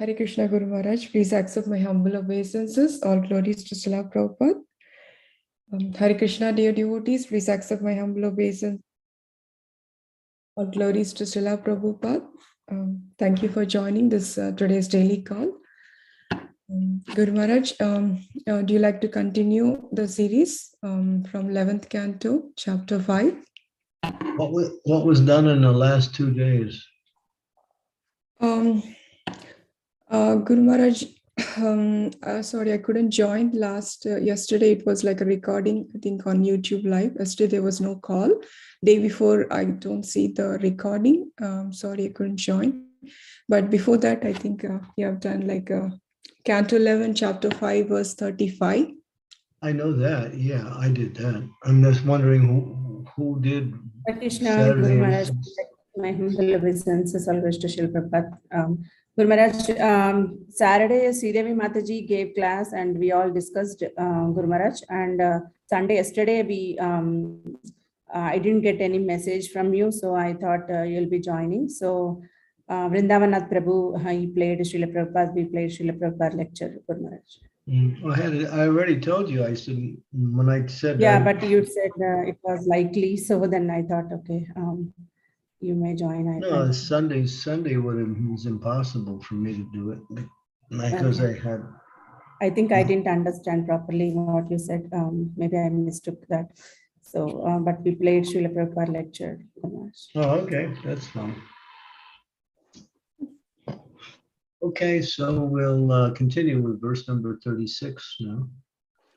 Hare Krishna Guru Maharaj, please accept my humble obeisances. All glories to Srila Prabhupada. Hare Krishna, dear devotees, please accept my humble obeisance. All glories to Srila Prabhupada. Thank you for joining this today's daily call. Guru Maharaj, do you like to continue the series from 11th Canto, Chapter 5? What was done in the last 2 days? Guru Maharaj, sorry, I couldn't join yesterday. It was like a recording, I think, on YouTube Live. Yesterday there was no call. Day before, I don't see the recording. Sorry, I couldn't join. But before that, I think you have done like Canto 11, Chapter 5, verse 35. I know that. Yeah, I did that. I'm just wondering who did Hare Krishna, Saturday. Guru Maharaj, my humble obeisances always to Shri Prabhupada. Guru Maharaj, Saturday, Sridevi Mataji gave class and we all discussed Guru Maharaj. And Sunday, yesterday, I didn't get any message from you, so I thought you'll be joining. So Vrindavanath Prabhu, he played Srila Prabhupada, we played Srila Prabhupada lecture, Guru Maharaj. I already told you. I said when I said Yeah, that. but you said it was likely, so then I thought, okay, you may join. No, Sunday was impossible for me to do it because Okay. I I think I didn't understand properly what you said. Maybe I mistook that. So, but we played Srila Prabhupada lecture. Oh, okay, that's fine. Okay, so we'll continue with verse number 36 now.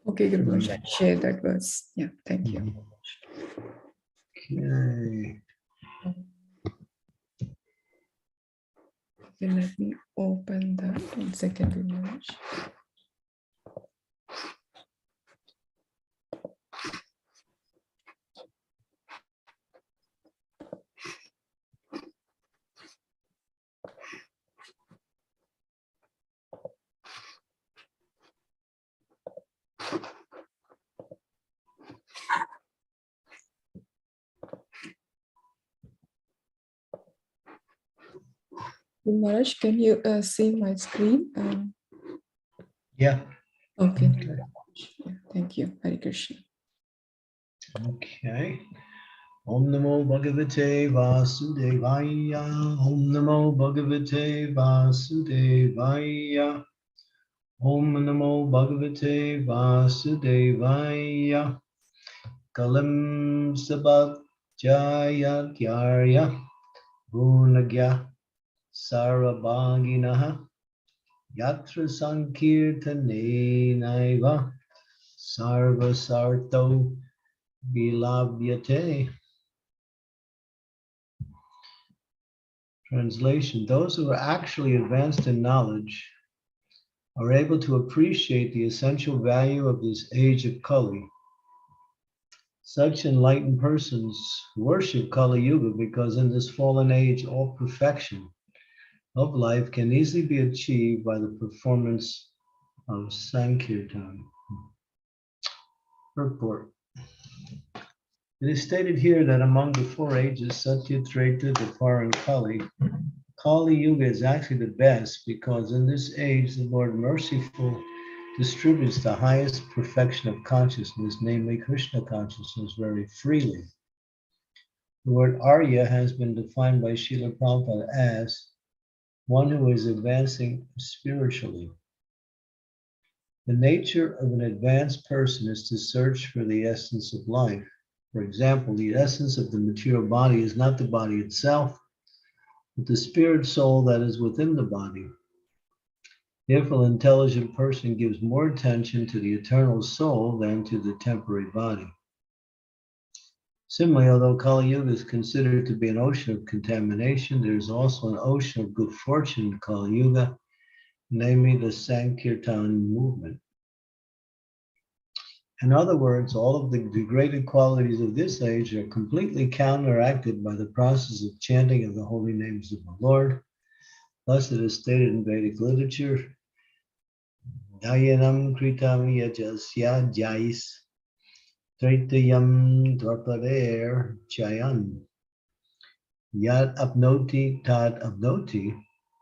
Okay, Guru Maharaj, I'll share that verse. Yeah, thank you. Okay. Okay, let me open that. 1 second, Guru Maharaj. Guru Maharaj, can you see my screen? Yeah. Okay. Yeah, thank you. Hare Krishna. Okay. Om Namo Bhagavate Vasudevaya. Om Namo Bhagavate Vasudevaya. Om Namo Bhagavate Vasudevaya. Kalam Sabhat Jaya Kyarya Gunagya Sarabhaginaha Yatra Sankirtane Naiva Sarvasarto Vilavyate. Translation: those who are actually advanced in knowledge are able to appreciate the essential value of this age of Kali. Such enlightened persons worship Kali Yuga because in this fallen age, all perfection of life can easily be achieved by the performance of Sankirtan. Purport. It is stated here that among the four ages, Satya, Treta, Dwapara, and Kali, Kali Yuga is actually the best because in this age, the Lord Merciful distributes the highest perfection of consciousness, namely Krishna consciousness, very freely. The word Arya has been defined by Srila Prabhupada as one who is advancing spiritually. The nature of an advanced person is to search for the essence of life. For example, the essence of the material body is not the body itself, but the spirit soul that is within the body. Therefore, an intelligent person gives more attention to the eternal soul than to the temporary body. Similarly, although Kali Yuga is considered to be an ocean of contamination, there is also an ocean of good fortune in Kali Yuga, namely the Sankirtan movement. In other words, all of the degraded qualities of this age are completely counteracted by the process of chanting of the holy names of the Lord. Thus it is stated in Vedic literature, Dayanam Kritam Yajasya Jais Traitayam Dwarpaver Chayan Yad Apnoti Tad Apnoti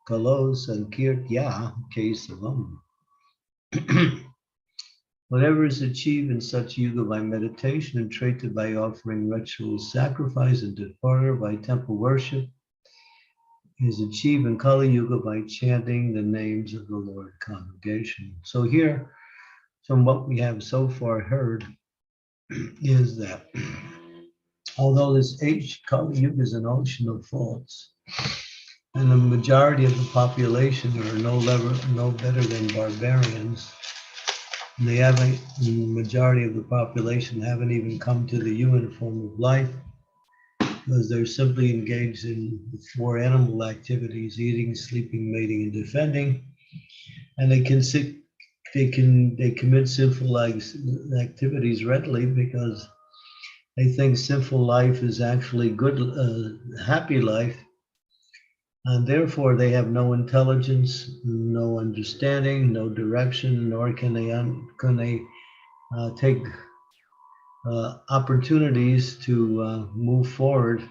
Kalos Sankirtya Kesavam. Whatever is achieved in such yuga by meditation and Treta by offering ritual sacrifice and Dwapara by temple worship is achieved in Kali Yuga by chanting the names of the Lord congregation. So here, from what we have so far heard, is that although this age, Kali Yuga, is an ocean of faults, and the majority of the population are no better than barbarians, and the majority of the population haven't even come to the human form of life because they're simply engaged in the four animal activities: eating, sleeping, mating, and defending. And they they commit sinful activities readily because they think sinful life is actually good, happy life, and therefore they have no intelligence, no understanding, no direction, nor can they take opportunities to move forward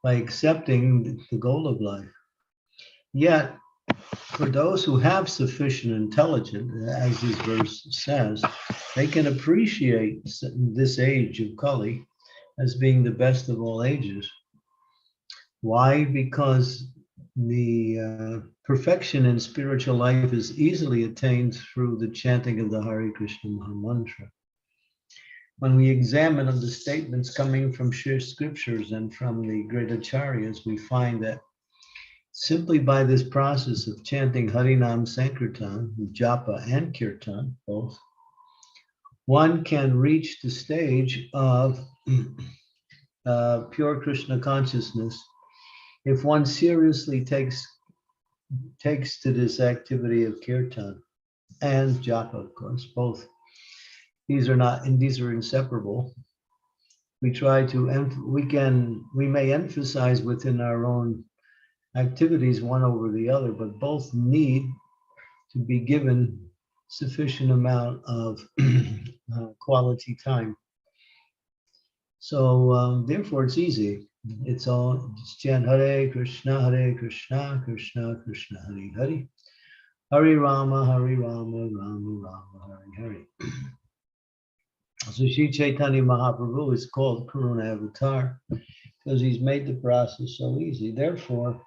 by accepting the goal of life. Yet, for those who have sufficient intelligence, as this verse says, they can appreciate this age of Kali as being the best of all ages. Why? Because the perfection in spiritual life is easily attained through the chanting of the Hare Krishna Maha Mantra. When we examine the statements coming from scriptures and from the great acharyas, we find that simply by this process of chanting Harinam Sankirtan, Japa and Kirtan, both, one can reach the stage of pure Krishna consciousness if one seriously takes to this activity of Kirtan and Japa, of course, both. These are inseparable. We may emphasize within our own activities one over the other, but both need to be given sufficient amount of quality time. So therefore it's easy. It's chant Hare Krishna, Krishna Krishna, Hare Hare. Hare Rama, Rama Rama, Hare Hare. So Sri Chaitanya Mahaprabhu is called Karuna Avatar because he's made the process so easy. Therefore,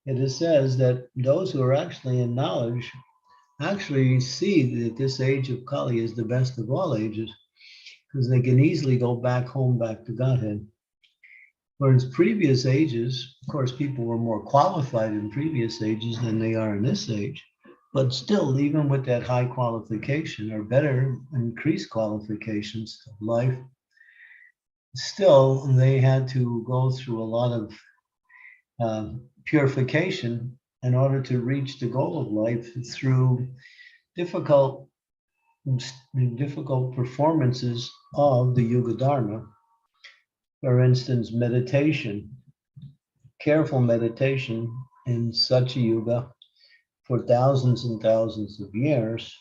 it says that those who are actually in knowledge actually see that this age of Kali is the best of all ages because they can easily go back home, back to Godhead. Whereas previous ages, of course, people were more qualified in previous ages than they are in this age. But still, even with that high qualification or better increased qualifications of life, still they had to go through a lot of purification in order to reach the goal of life through difficult performances of the Yuga Dharma. For instance, meditation, careful meditation in such a yuga for thousands and thousands of years,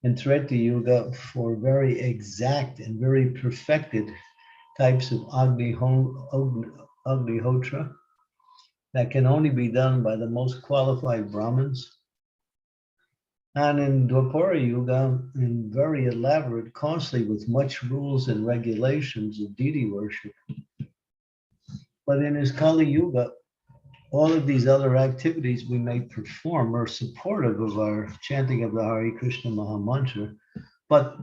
and Treta Yuga for very exact and very perfected types of Agnihotra that can only be done by the most qualified Brahmins. And in Dwapara Yuga, in very elaborate, costly, with much rules and regulations of deity worship. But in his Kali Yuga, all of these other activities we may perform are supportive of our chanting of the Hare Krishna Maha Mantra, but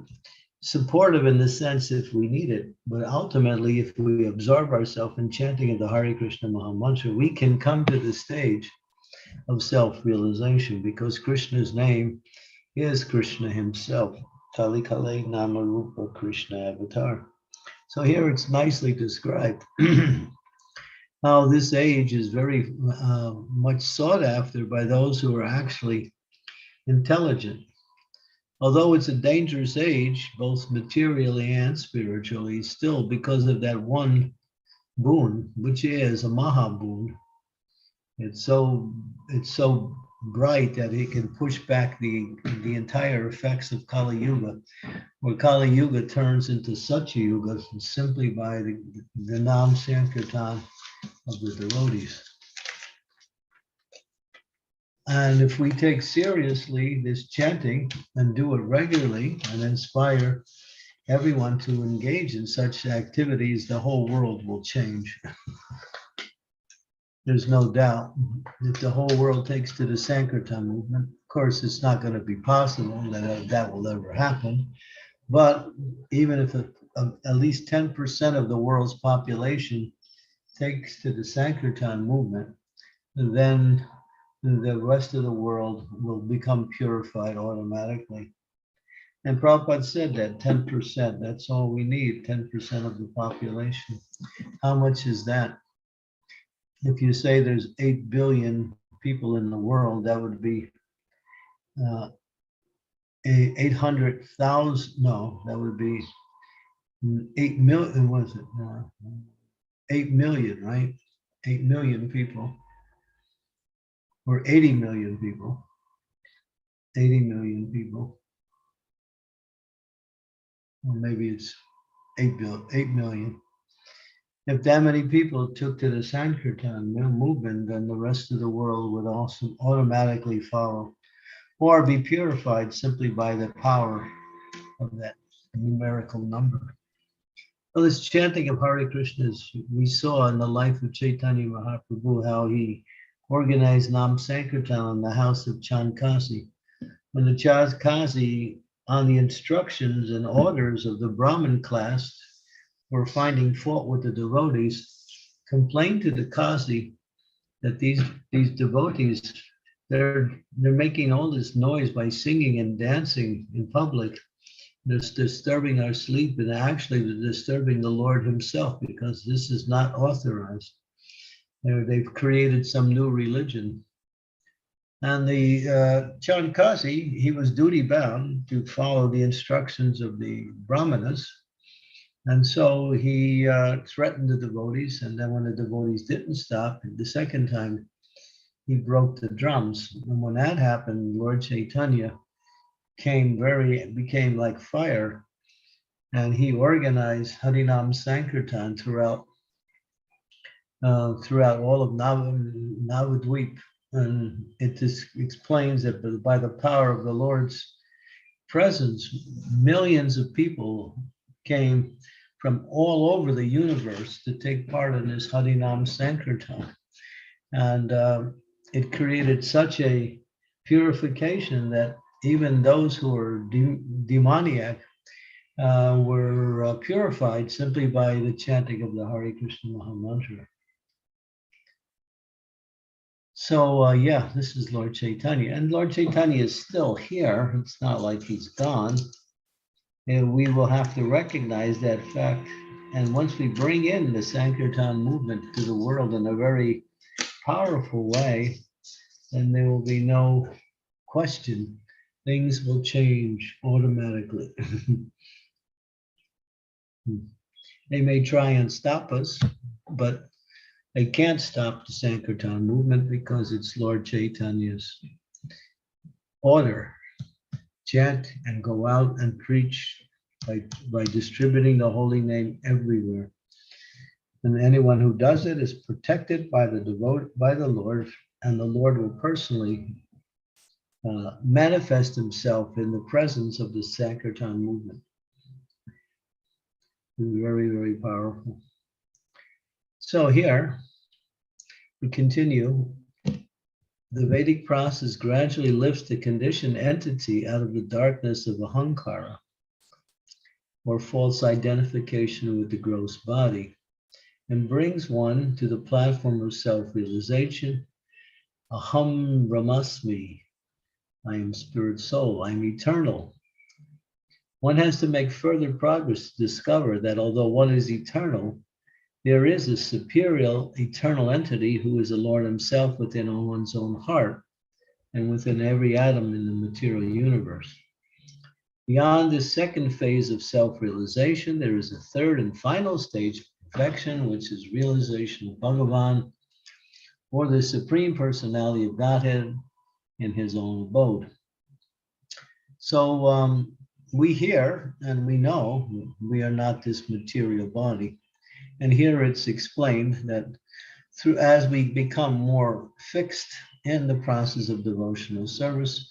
supportive in the sense if we need it. But ultimately, if we absorb ourselves in chanting of the Hare Krishna Maha Mantra, we can come to the stage of self-realization because Krishna's name is Krishna himself. Kali Kale Nama Rupa Krishna Avatar. So here it's nicely described how this age is very much sought after by those who are actually intelligent. Although it's a dangerous age, both materially and spiritually, still because of that one boon, which is a Maha boon. It's so bright that it can push back the entire effects of Kali Yuga, where Kali Yuga turns into Satya Yuga simply by the Nam Sankirtan of the devotees. And if we take seriously this chanting and do it regularly and inspire everyone to engage in such activities, the whole world will change. There's no doubt. If the whole world takes to the Sankirtan movement, of course, it's not going to be possible that will ever happen. But even if at least 10% of the world's population takes to the Sankirtan movement, then the rest of the world will become purified automatically. And Prabhupada said that 10%, that's all we need, 10% of the population. How much is that? If you say there's 8 billion people in the world, that would be 800,000, no, that would be 8 million, was it? 8 million, right? 8 million people, or 80 million people. 80 million people. Or maybe it's 8 million. If that many people took to the Sankirtan movement, then the rest of the world would also automatically follow or be purified simply by the power of that numerical number. Well, this chanting of Hare Krishnas, we saw in the life of Chaitanya Mahaprabhu how he organized Nam Sankirtan in the house of Chandkasi. When the Chandkasi, on the instructions and orders of the Brahmin class, were finding fault with the devotees, complained to the Kasi that these devotees, they're making all this noise by singing and dancing in public. They're disturbing our sleep, and actually they're disturbing the Lord himself, because this is not authorized. They've created some new religion. And the Chandkasi, he was duty bound to follow the instructions of the Brahmanas. And so he threatened the devotees. And then when the devotees didn't stop, the second time, he broke the drums. And when that happened, Lord Chaitanya became like fire. And he organized Harinam Sankirtan throughout all of Navadvip. And it just explains that by the power of the Lord's presence, millions of people came from all over the universe to take part in this Harinam Sankirtan. And it created such a purification that even those who were demoniac were purified simply by the chanting of the Hare Krishna Mahamantra. So yeah, this is Lord Chaitanya, and Lord Chaitanya is still here. It's not like he's gone. And we will have to recognize that fact. And once we bring in the Sankirtan movement to the world in a very powerful way, then there will be no question. Things will change automatically. They may try and stop us, but they can't stop the Sankirtan movement because it's Lord Chaitanya's order. Chant and go out and preach by distributing the holy name everywhere. And anyone who does it is protected by the Lord, and the Lord will personally manifest himself in the presence of the Sankirtan movement. It's very, very powerful. So here we continue. The Vedic process gradually lifts the conditioned entity out of the darkness of ahankara, or false identification with the gross body, and brings one to the platform of self-realization. Aham Brahmasmi, I am spirit soul, I am eternal. One has to make further progress to discover that although one is eternal, there is a superior eternal entity who is the Lord himself within one's own heart and within every atom in the material universe. Beyond this second phase of self-realization, there is a third and final stage of perfection, which is realization of Bhagavan, or the Supreme Personality of Godhead in his own abode. So we hear and we know we are not this material body. And here it's explained that as we become more fixed in the process of devotional service,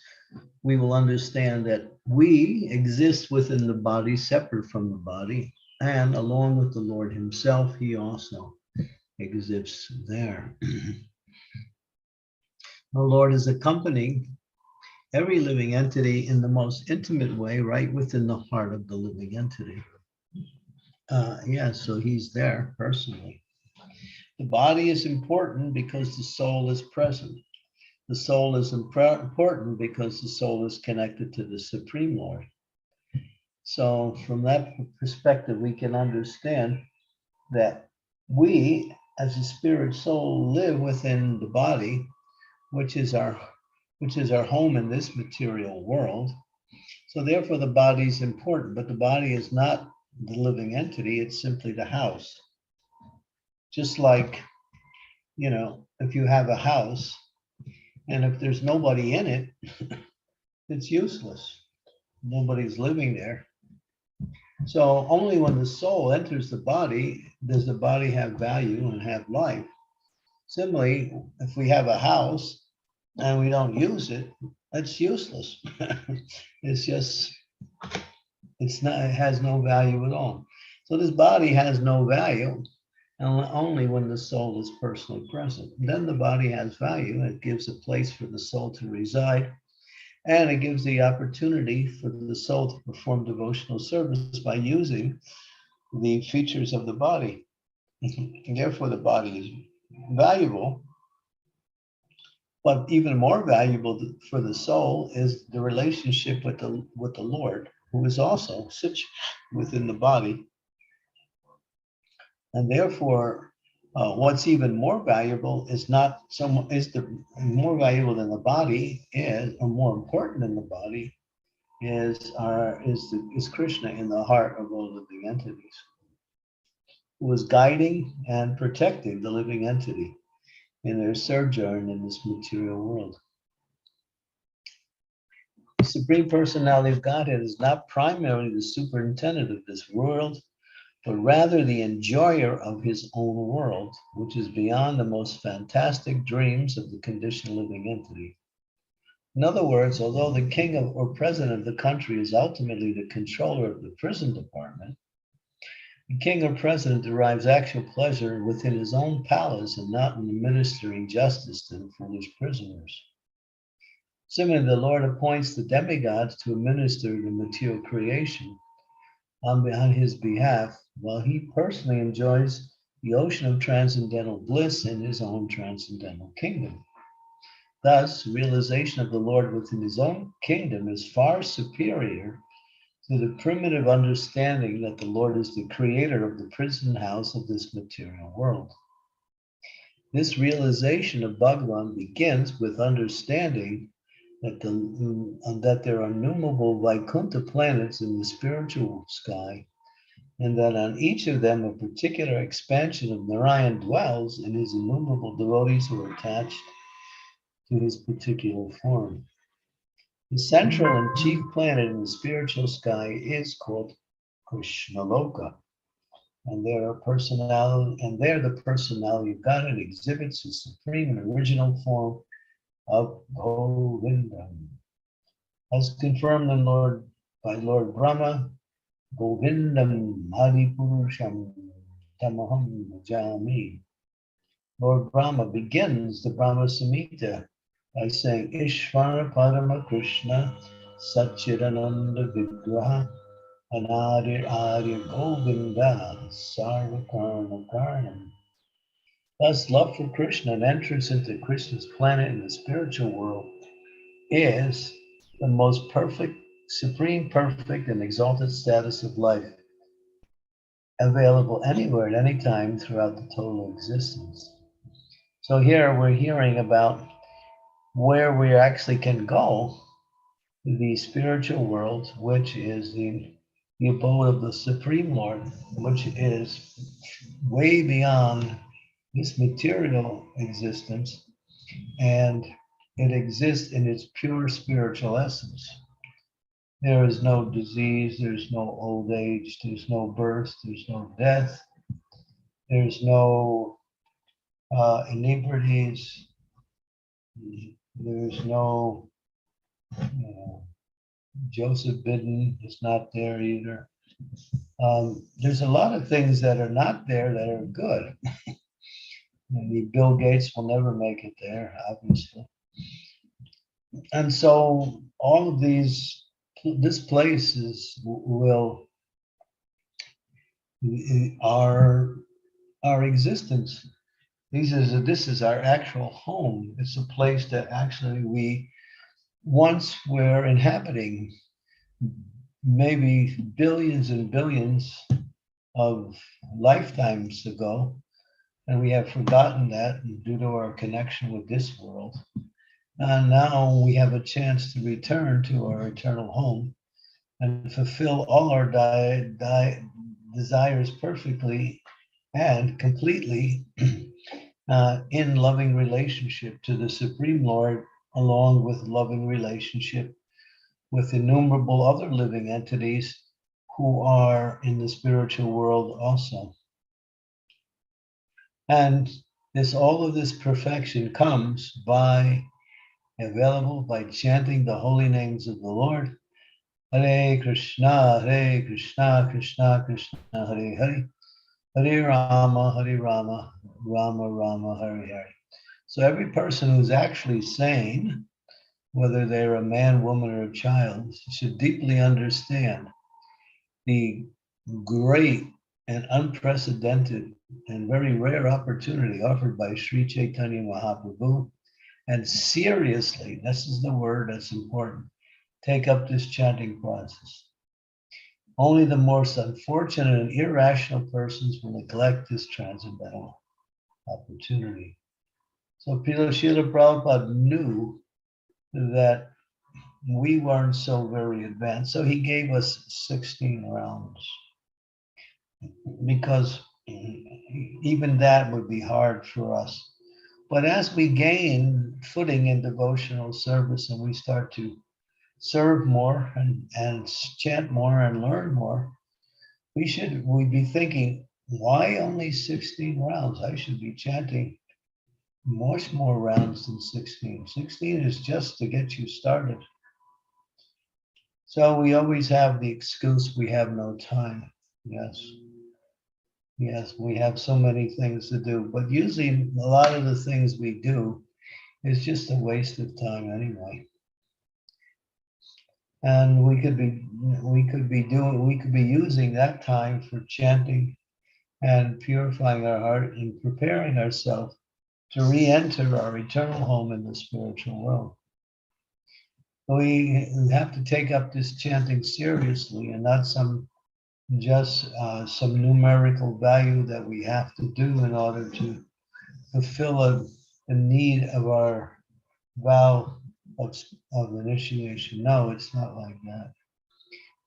we will understand that we exist within the body, separate from the body, and along with the Lord himself, he also exists there. The Lord is accompanying every living entity in the most intimate way, right within the heart of the living entity. Yeah, so he's there personally. The body is important because the soul is present. The soul is important because the soul is connected to the Supreme Lord. So from that perspective, we can understand that we, as a spirit soul, live within the body, which is our home in this material world. So therefore the body is important, but the body is not the living entity, it's simply the house. Just like, if you have a house and if there's nobody in it, it's useless. Nobody's living there. So only when the soul enters the body does the body have value and have life. Similarly, if we have a house and we don't use it, it's useless. It has no value at all. So this body has no value only when the soul is personally present. Then the body has value. It gives a place for the soul to reside, and it gives the opportunity for the soul to perform devotional service by using the features of the body. And therefore, the body is valuable. But even more valuable for the soul is the relationship with the Lord, who is also situated within the body. And therefore, what's even more valuable is more valuable than the body is, or more important than the body is Krishna in the heart of all living entities, who is guiding and protecting the living entity in their sojourn in this material world. The Supreme Personality of Godhead is not primarily the superintendent of this world, but rather the enjoyer of his own world, which is beyond the most fantastic dreams of the conditioned living entity. In other words, although the king or president of the country is ultimately the controller of the prison department, the king or president derives actual pleasure within his own palace and not in administering justice to the foolish prisoners. Similarly, the Lord appoints the demigods to administer the material creation on his behalf, while he personally enjoys the ocean of transcendental bliss in his own transcendental kingdom. Thus, realization of the Lord within his own kingdom is far superior to the primitive understanding that the Lord is the creator of the prison house of this material world. This realization of Bhagavan begins with understanding that there are innumerable Vaikuntha planets in the spiritual sky, and that on each of them a particular expansion of Narayan dwells, and his innumerable devotees who are attached to his particular form. The central and chief planet in the spiritual sky is called Krishnaloka, and there the personality of Godhead exhibits his supreme and original form of Govinda. As confirmed by Lord Brahma, Govindam Adipurusham Tamaham Bhajami. Lord Brahma begins the Brahma Samhita by saying, Ishvara Parama Krishna Satchidananda Vigraha Anadir Arya Govinda Sarvakarna Karnam. Thus, love for Krishna and entrance into Krishna's planet in the spiritual world is the most perfect, supreme, perfect, and exalted status of life, available anywhere at any time throughout the total existence. So here we're hearing about where we actually can go to the spiritual world, which is the abode of the Supreme Lord, which is way beyond this material existence, and it exists in its pure spiritual essence. There is no disease, there's no old age, there's no birth, there's no death, there's no inebrities, there's no Joseph Biden is not there either. There's a lot of things that are not there that are good. Bill Gates will never make it there, obviously. And so all of this place our existence. This is our actual home. It's a place that actually we once were inhabiting, maybe billions and billions of lifetimes ago, and we have forgotten that due to our connection with this world. And now we have a chance to return to our eternal home and fulfill all our desires perfectly and completely in loving relationship to the Supreme Lord, along with loving relationship with innumerable other living entities who are in the spiritual world also. And all of this perfection comes available by chanting the holy names of the Lord. Hare Krishna, Krishna Krishna, Hare Hare, Hare Rama, Rama Rama, Hare Hare. So every person who's actually sane, whether they're a man, woman, or a child, should deeply understand the great and unprecedented and very rare opportunity offered by Sri Chaitanya Mahaprabhu, and seriously, this is the word that's important, take up this chanting process. Only the most unfortunate and irrational persons will neglect this transcendental opportunity. So Srila Prabhupada knew that we weren't so very advanced, so he gave us 16 rounds, because even that would be hard for us. But as we gain footing in devotional service and we start to serve more and chant more and learn more, we'd be thinking, why only 16 rounds? I should be chanting much more rounds than 16. 16 is just to get you started. So we always have the excuse we have no time. Yes, we have so many things to do, but usually a lot of the things we do is just a waste of time anyway. And we could be using that time for chanting and purifying our heart and preparing ourselves to re-enter our eternal home in the spiritual world. We have to take up this chanting seriously, and not some numerical value that we have to do in order to fulfill a need of our vow of initiation. No, it's not like that.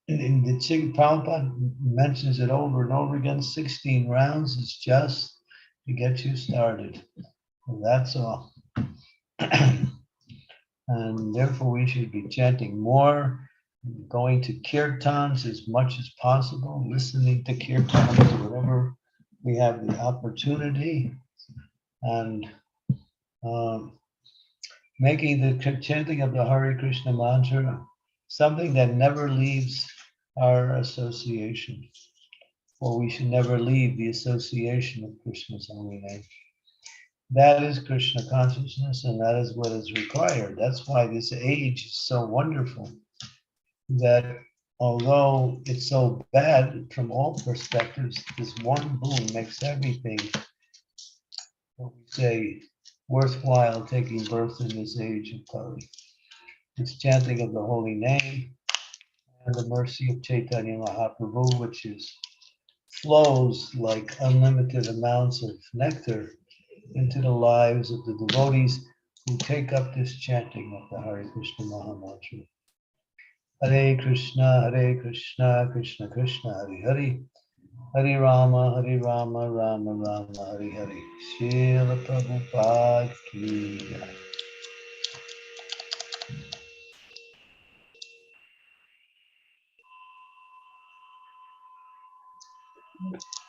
And the Prabhupada mentions it over and over again. 16 rounds is just to get you started. And that's all. And therefore we should be chanting more, going to kirtans as much as possible, listening to kirtans whenever we have the opportunity, and making the chanting of the Hare Krishna mantra something that never leaves our association. Or we should never leave the association of Krishna's holy name. That is Krishna consciousness, and that is what is required. That's why this age is so wonderful, that although it's so bad from all perspectives, this one boon makes everything, what we say, worthwhile taking birth in this age of Kali. This chanting of the holy name and the mercy of Chaitanya Mahaprabhu, which flows like unlimited amounts of nectar into the lives of the devotees who take up this chanting of the Hare Krishna Maha Mantra. Hare Krishna, Krishna Krishna, Hare Hare, Hare Rama, Rama Rama, Hare Hare. Srila Prabhupada ki jai.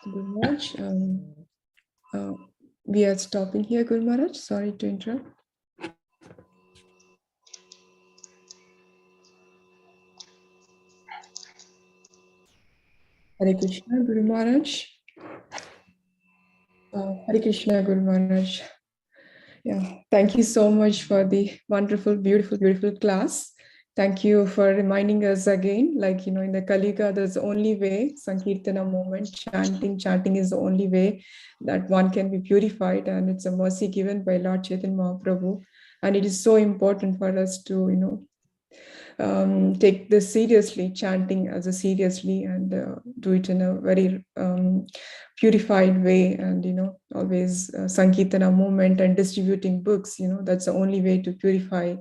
Guru Maharaj, we are stopping here, Guru Maharaj. Sorry to interrupt. Hare Krishna, Guru Maharaj. Hare Krishna, Guru Maharaj. Yeah, thank you so much for the wonderful, beautiful class. Thank you for reminding us again, like, in the Kali Yuga, there's the only way, Sankirtana movement, chanting is the only way that one can be purified, and it's a mercy given by Lord Chaitanya Mahaprabhu. And it is so important for us to, take this seriously, chanting as a seriously, and do it in a very purified way, and always Sankirtana movement and distributing books, that's the only way to purify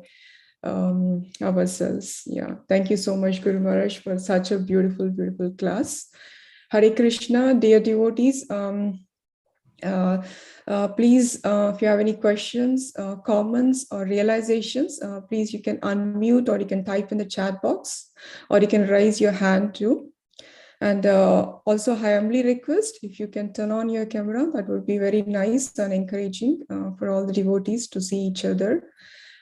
ourselves. Yeah. Thank you so much, Guru Maharaj, for such a beautiful, beautiful class. Hare Krishna, dear devotees. Please, if you have any questions, comments, or realizations, please you can unmute or you can type in the chat box, or you can raise your hand too. And also, I humbly request if you can turn on your camera, that would be very nice and encouraging for all the devotees to see each other.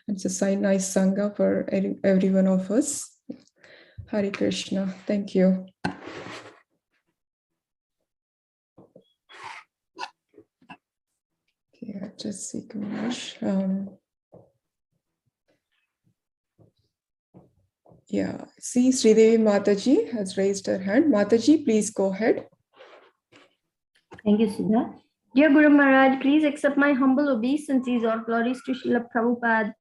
It's a nice sangha for every one of us. Hare Krishna. Thank you. Yeah, just see, Kumash. Yeah, see, Sridevi Mataji has raised her hand. Mataji, please go ahead. Thank you, Siddha. Dear Guru Maharaj, please accept my humble obeisances. All glories to Srila Prabhupada.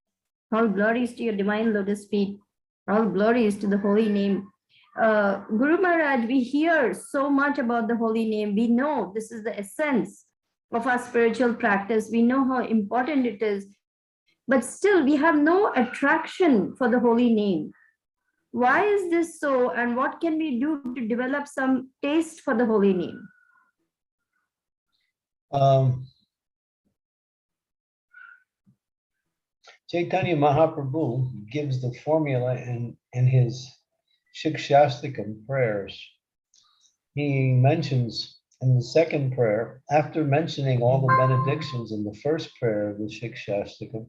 All glories to your divine lotus feet. All glories to the holy name. Guru Maharaj, we hear so much about the holy name. We know this is the essence of our spiritual practice. We know how important it is. But still, we have no attraction for the holy name. Why is this so? And what can we do to develop some taste for the holy name? Chaitanya Mahaprabhu gives the formula in his Shikshastikam prayers. He mentions in the second prayer, after mentioning all the benedictions in the first prayer of the Shikshastikam,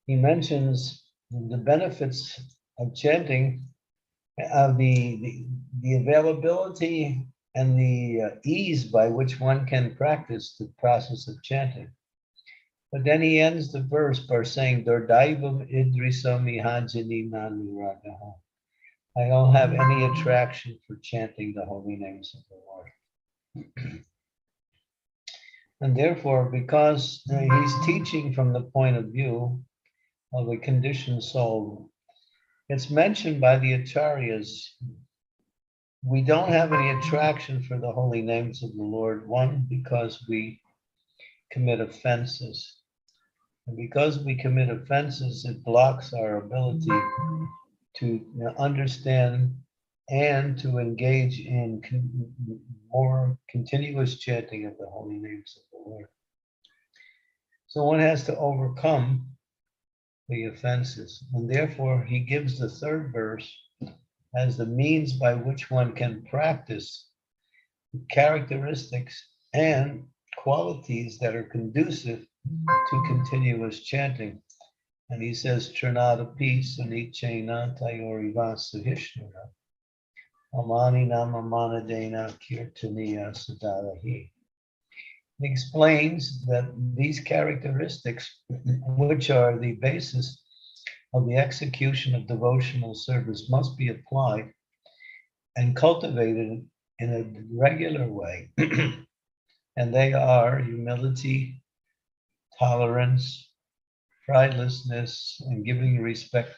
he mentions the benefits of chanting, of the availability and the ease by which one can practice the process of chanting. But then he ends the verse by saying, Dordaivam idrisami hajini nanuragaha. I don't have any attraction for chanting the holy names of the Lord. And therefore, because he's teaching from the point of view of a conditioned soul, it's mentioned by the acharyas, we don't have any attraction for the holy names of the Lord. One, because we commit offenses. And because we commit offenses, it blocks our ability to understand and to engage in more continuous chanting of the holy names of the Lord. So one has to overcome the offenses. And therefore, he gives the third verse as the means by which one can practice the characteristics and qualities that are conducive to continuous chanting. And he says, Trinata peace unichena tayorivasa sahishnuna amani namamana dena kirtaniya sadarahi. He explains that these characteristics, which are the basis of the execution of devotional service, must be applied and cultivated in a regular way. And they are humility, tolerance, pridelessness, and giving respect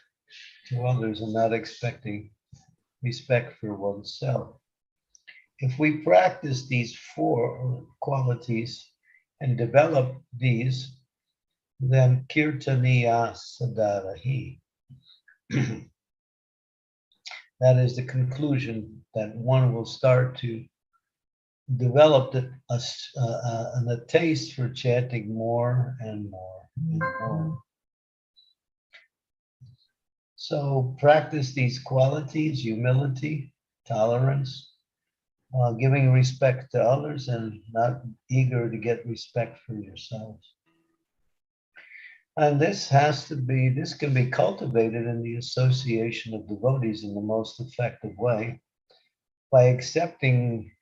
to others and not expecting respect for oneself. If we practice these four qualities and develop these, then kirtaniya sadarahi. That is the conclusion, that one will start to develop a taste for chanting more and more and more. So practice these qualities: humility, tolerance, giving respect to others, and not eager to get respect for yourselves. And this can be cultivated in the association of devotees in the most effective way by accepting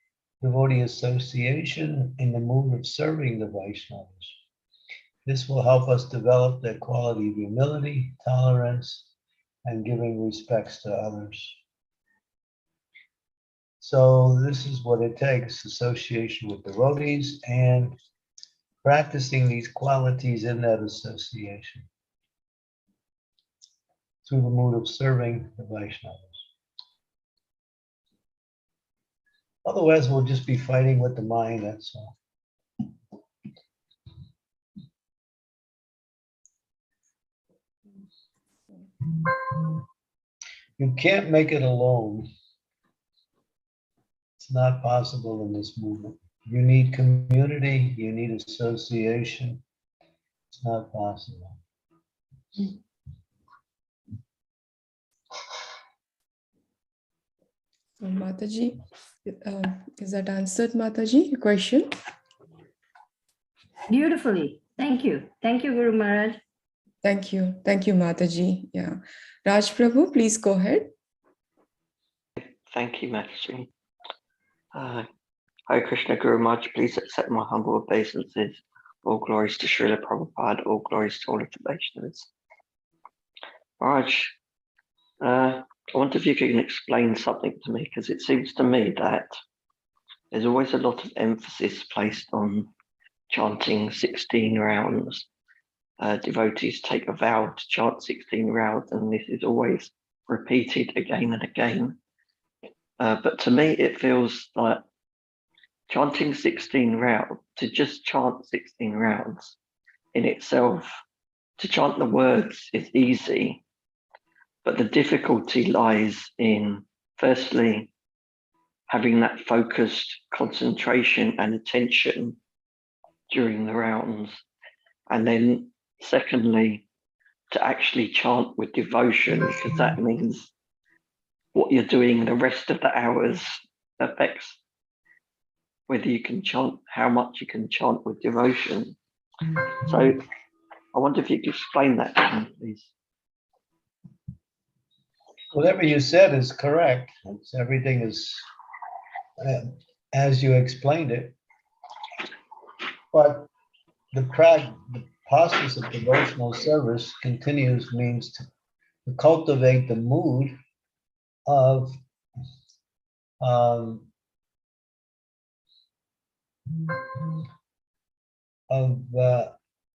devotee association in the mood of serving the Vaishnavas. This will help us develop that quality of humility, tolerance, and giving respects to others. So this is what it takes: association with devotees and practicing these qualities in that association through the mood of serving the Vaishnavas. Otherwise, we'll just be fighting with the mind, that's all. You can't make it alone. It's not possible in this movement. You need community, you need association. It's not possible. So Mataji, is that answered, Mataji, your question? Beautifully. Thank you. Thank you, Guru Maharaj. Thank you. Thank you, Mataji. Yeah. Raj Prabhu, please go ahead. Thank you, Mataji. Hare Krishna Guru Maharaj, please accept my humble obeisances. All glories to Srila Prabhupada, all glories to all of the Vaishnavas. Maharaj, I wonder if you can explain something to me, because it seems to me that there's always a lot of emphasis placed on chanting 16 rounds. Devotees take a vow to chant 16 rounds, and this is always repeated again and again. But to me, it feels like chanting 16 rounds, to just chant 16 rounds in itself, to chant the words is easy, but the difficulty lies in, firstly, having that focused concentration and attention during the rounds, and then secondly, to actually chant with devotion, because that means what you're doing the rest of the hours affects whether you can chant, how much you can chant with devotion. So I wonder if you could explain that to me, please. Whatever you said is correct. Everything is as you explained it. But the process of devotional service continues, means to cultivate the mood of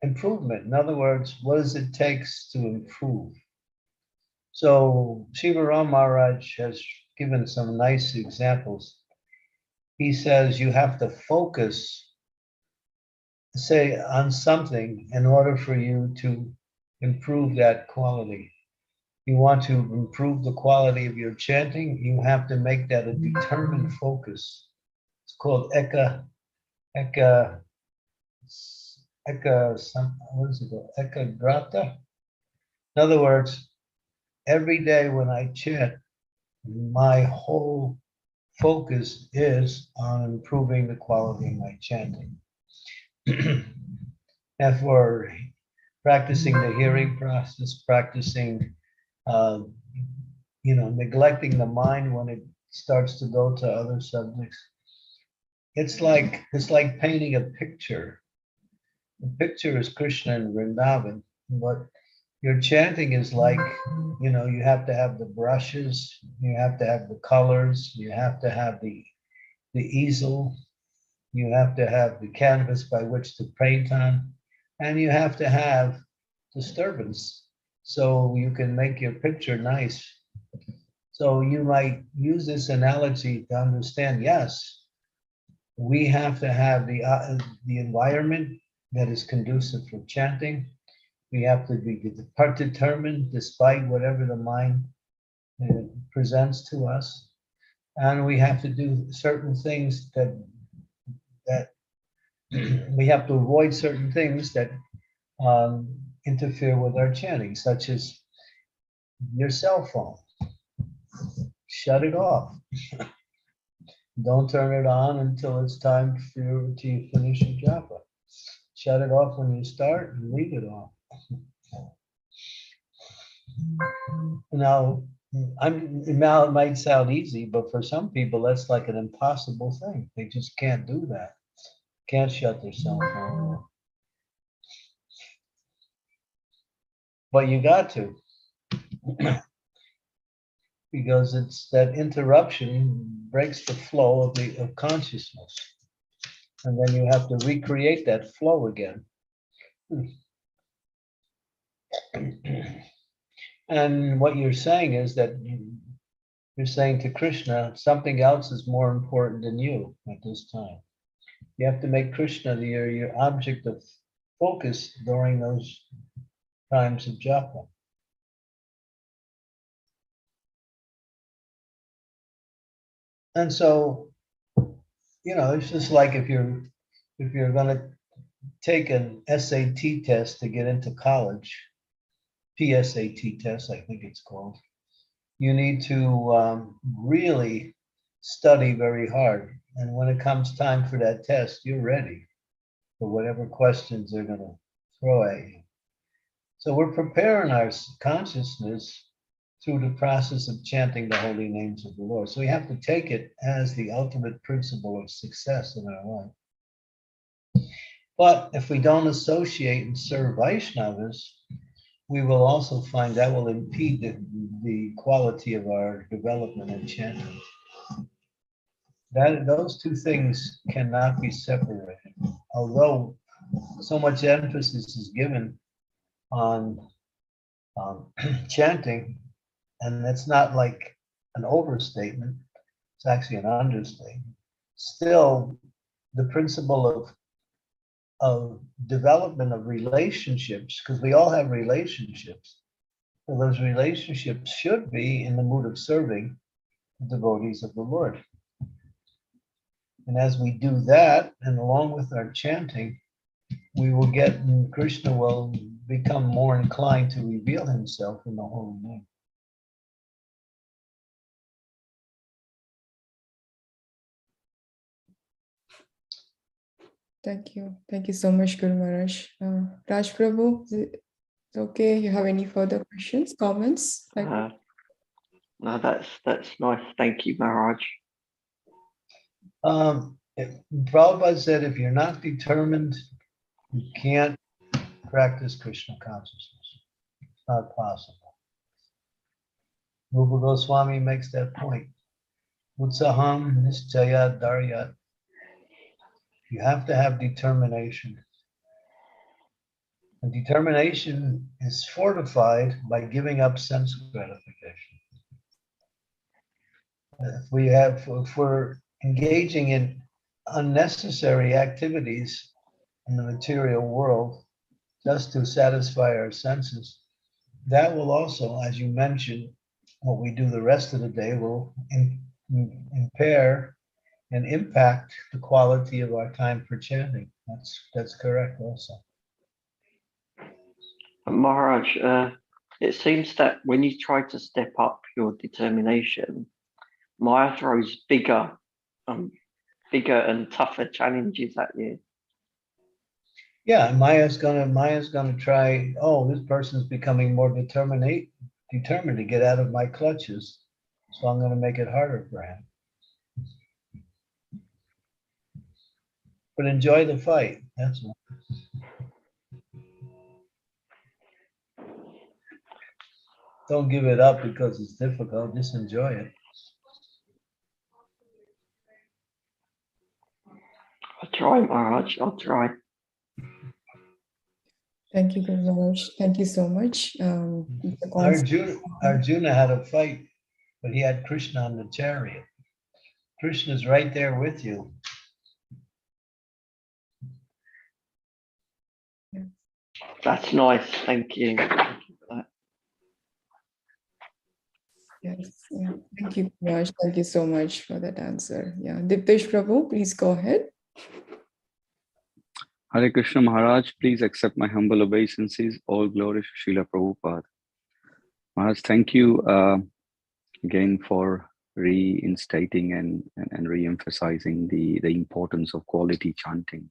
improvement. In other words, what does it take to improve? So Shiva Maharaj has given some nice examples. He says you have to focus, say, on something in order for you to improve that quality. You want to improve the quality of your chanting, you have to make that a determined focus. It's called what is it called? Ekagrata. In other words, every day when I chant, my whole focus is on improving the quality of my chanting. And for practicing the hearing process, practicing, neglecting the mind when it starts to go to other subjects. It's like painting a picture. The picture is Krishna and Vrindavan, but your chanting is like, you have to have the brushes, you have to have the colors, you have to have the easel, you have to have the canvas by which to paint on, and you have to have disturbance so you can make your picture nice. So you might use this analogy to understand, yes, we have to have the environment that is conducive for chanting. We have to be determined despite whatever the mind presents to us. And we have to do certain things that we have to avoid certain things that interfere with our chanting, such as your cell phone. Shut it off. Don't turn it on until it's time for you to finish your japa. Shut it off when you start and leave it off. Now it might sound easy, but for some people that's like an impossible thing. They just can't do that. Can't shut their cell phone off. But you got to. Because it's that interruption breaks the flow of consciousness. And then you have to recreate that flow again. And what you're saying is that you're saying to Krishna, something else is more important than you at this time. You have to make Krishna your object of focus during those times of japa. And so, it's just like if you're going to take an SAT test to get into college, PSAT test, I think it's called, you need to really study very hard. And when it comes time for that test, you're ready for whatever questions they're going to throw at you. So we're preparing our consciousness through the process of chanting the holy names of the Lord. So we have to take it as the ultimate principle of success in our life. But if we don't associate and serve Vaishnavas, we will also find that will impede the quality of our development in chanting. Those two things cannot be separated. Although so much emphasis is given on chanting, and that's not like an overstatement, it's actually an understatement. Still, the principle of development of relationships, because we all have relationships, so those relationships should be in the mood of serving the devotees of the Lord. And as we do that, and along with our chanting, we will get, and Krishna will become more inclined to reveal himself in the holy name. Thank you. Thank you so much, Guru Maharaj. Raj Prabhu, is it okay? You have any further questions, comments? No, that's nice. Thank you, Maharaj. Prabhupada said, if you're not determined, you can't practice Krishna consciousness. It's not possible. Rupa Goswami makes that point. Utsaham nischaya daryat. You have to have determination. And determination is fortified by giving up sense gratification. If we're engaging in unnecessary activities in the material world just to satisfy our senses, that will also, as you mentioned, what we do the rest of the day will impair and impact the quality of our time for chanting. That's correct also. Maharaj, it seems that when you try to step up your determination, Maya throws bigger and tougher challenges at you. Yeah, Maya's gonna try, oh, this person's becoming more determined to get out of my clutches, so I'm gonna make it harder for him. But enjoy the fight, that's all. Don't give it up because it's difficult, just enjoy it. I'll try, Maharaj, I'll try. Thank you, Guru Maharaj. Thank you so much. Arjuna had a fight, but he had Krishna on the chariot. Krishna's right there with you. That's nice. Thank you. Thank you for that. Yes, yeah. Thank you, Raj. Thank you so much for that answer. Yeah, Diptesh Prabhu, please go ahead. Hare Krishna Maharaj, please accept my humble obeisances. All glory to Srila Prabhupada. Maharaj, thank you again for reinstating and re-emphasizing the importance of quality chanting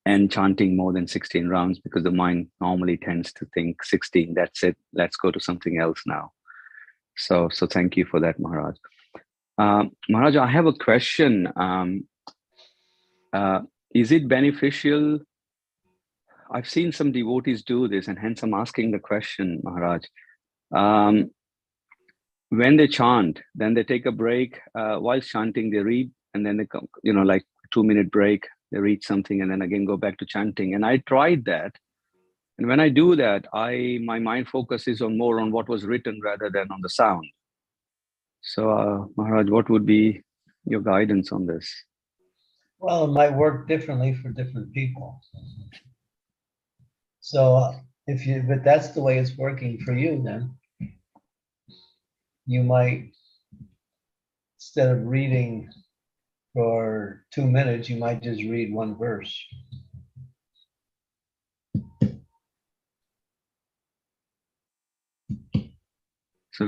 and chanting more than 16 rounds, because the mind normally tends to think 16, that's it, let's go to something else now. So thank you for that, Maharaj. Maharaj, I have a question. Is it beneficial? I've seen some devotees do this, and hence I'm asking the question, Maharaj. When they chant, then they take a break. While chanting, they read, and then they come, like 2-minute break, they read something, and then again go back to chanting. And I tried that. And when I do that, my mind focuses more on what was written rather than on the sound. So, Maharaj, what would be your guidance on this? Well, it might work differently for different people. So but that's the way it's working for you, then you might instead of reading for 2 minutes, you might just read one verse.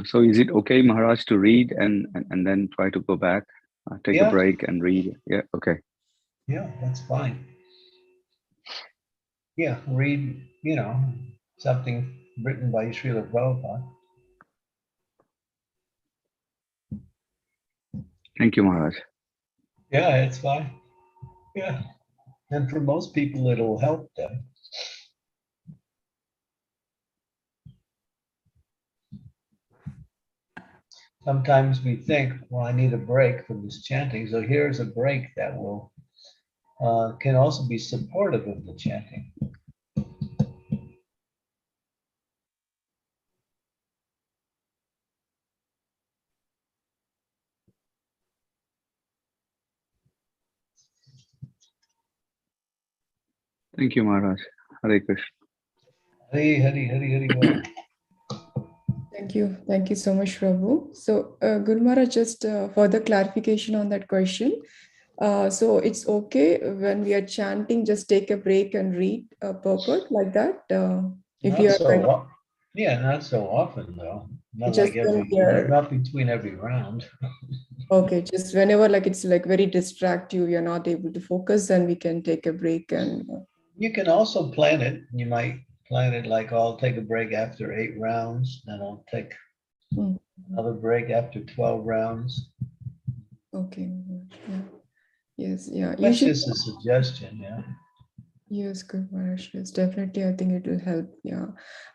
So is it okay, Maharaj, to read and then try to go back, take a Yeah. break and read? Yeah, okay. Yeah, that's fine. Yeah, read, something written by Srila Prabhupada. Thank you, Maharaj. Yeah, it's fine. Yeah. And for most people, it'll help them. Sometimes we think, well, I need a break from this chanting. So here's a break that will can also be supportive of the chanting. Thank you, Maharaj. Hare Krishna. Hari, Hari, Hari, Hari. Bol. Thank you so much, Prabhu. So, Guru Maharaj, just further clarification on that question. So it's okay when we are chanting, just take a break and read purport like that. If you Not are so like, yeah, not so often though. Not just like when we are, not between every round. okay, just whenever like it's like very distractive, you're not able to focus, then we can take a break and. You can also plan it. You might plan it like I'll take a break after 8 rounds, then I'll take another break after 12 rounds. Okay. Yeah. Yes. Yeah. That's Usually. just a suggestion, yeah. Yes, Guru Maharaj. Yes, definitely. I think it will help. Yeah.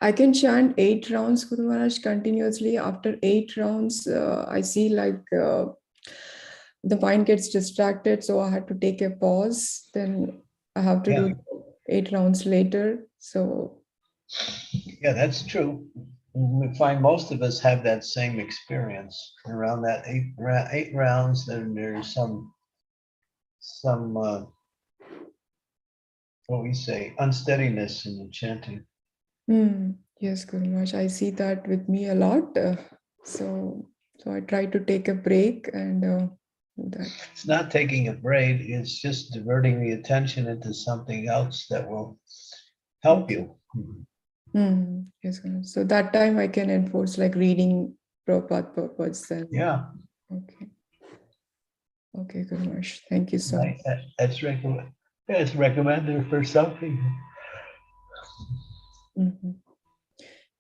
I can chant 8 rounds, Guru Maharaj, continuously. After 8 rounds, I see like the mind gets distracted. So I had to take a pause. Then I have to do 8 rounds later. So. Yeah, that's true. We find most of us have that same experience around that 8 rounds. Then there's some what we say, unsteadiness in the chanting. Yes, Guru Maharaj. I see that with me a lot. So I try to take a break and do that. It's not taking a break, it's just diverting the attention into something else that will help you. Yes, Guru Maharaj. So that time I can enforce like reading Prabhupada purports then. Yeah. Okay. Okay, Guru Maharaj. Thank you so much. It's recommended for some people.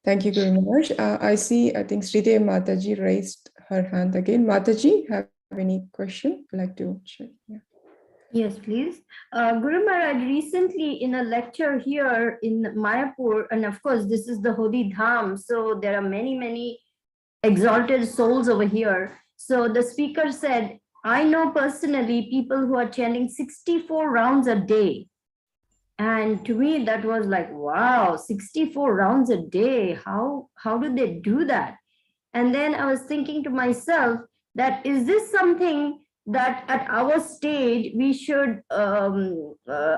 Thank you, Guru Maharaj. I think Sridevi Mataji raised her hand again. Mataji, have any question? I'd like to check. Yeah. Yes, please. Guru Maharaj, recently in a lecture here in Mayapur, and of course, this is the Hodi Dham, so there are many, many exalted souls over here. So the speaker said, I know personally people who are chanting 64 rounds a day. And to me, that was like, wow, 64 rounds a day. How do they do that? And then I was thinking to myself that is this something that at our stage we should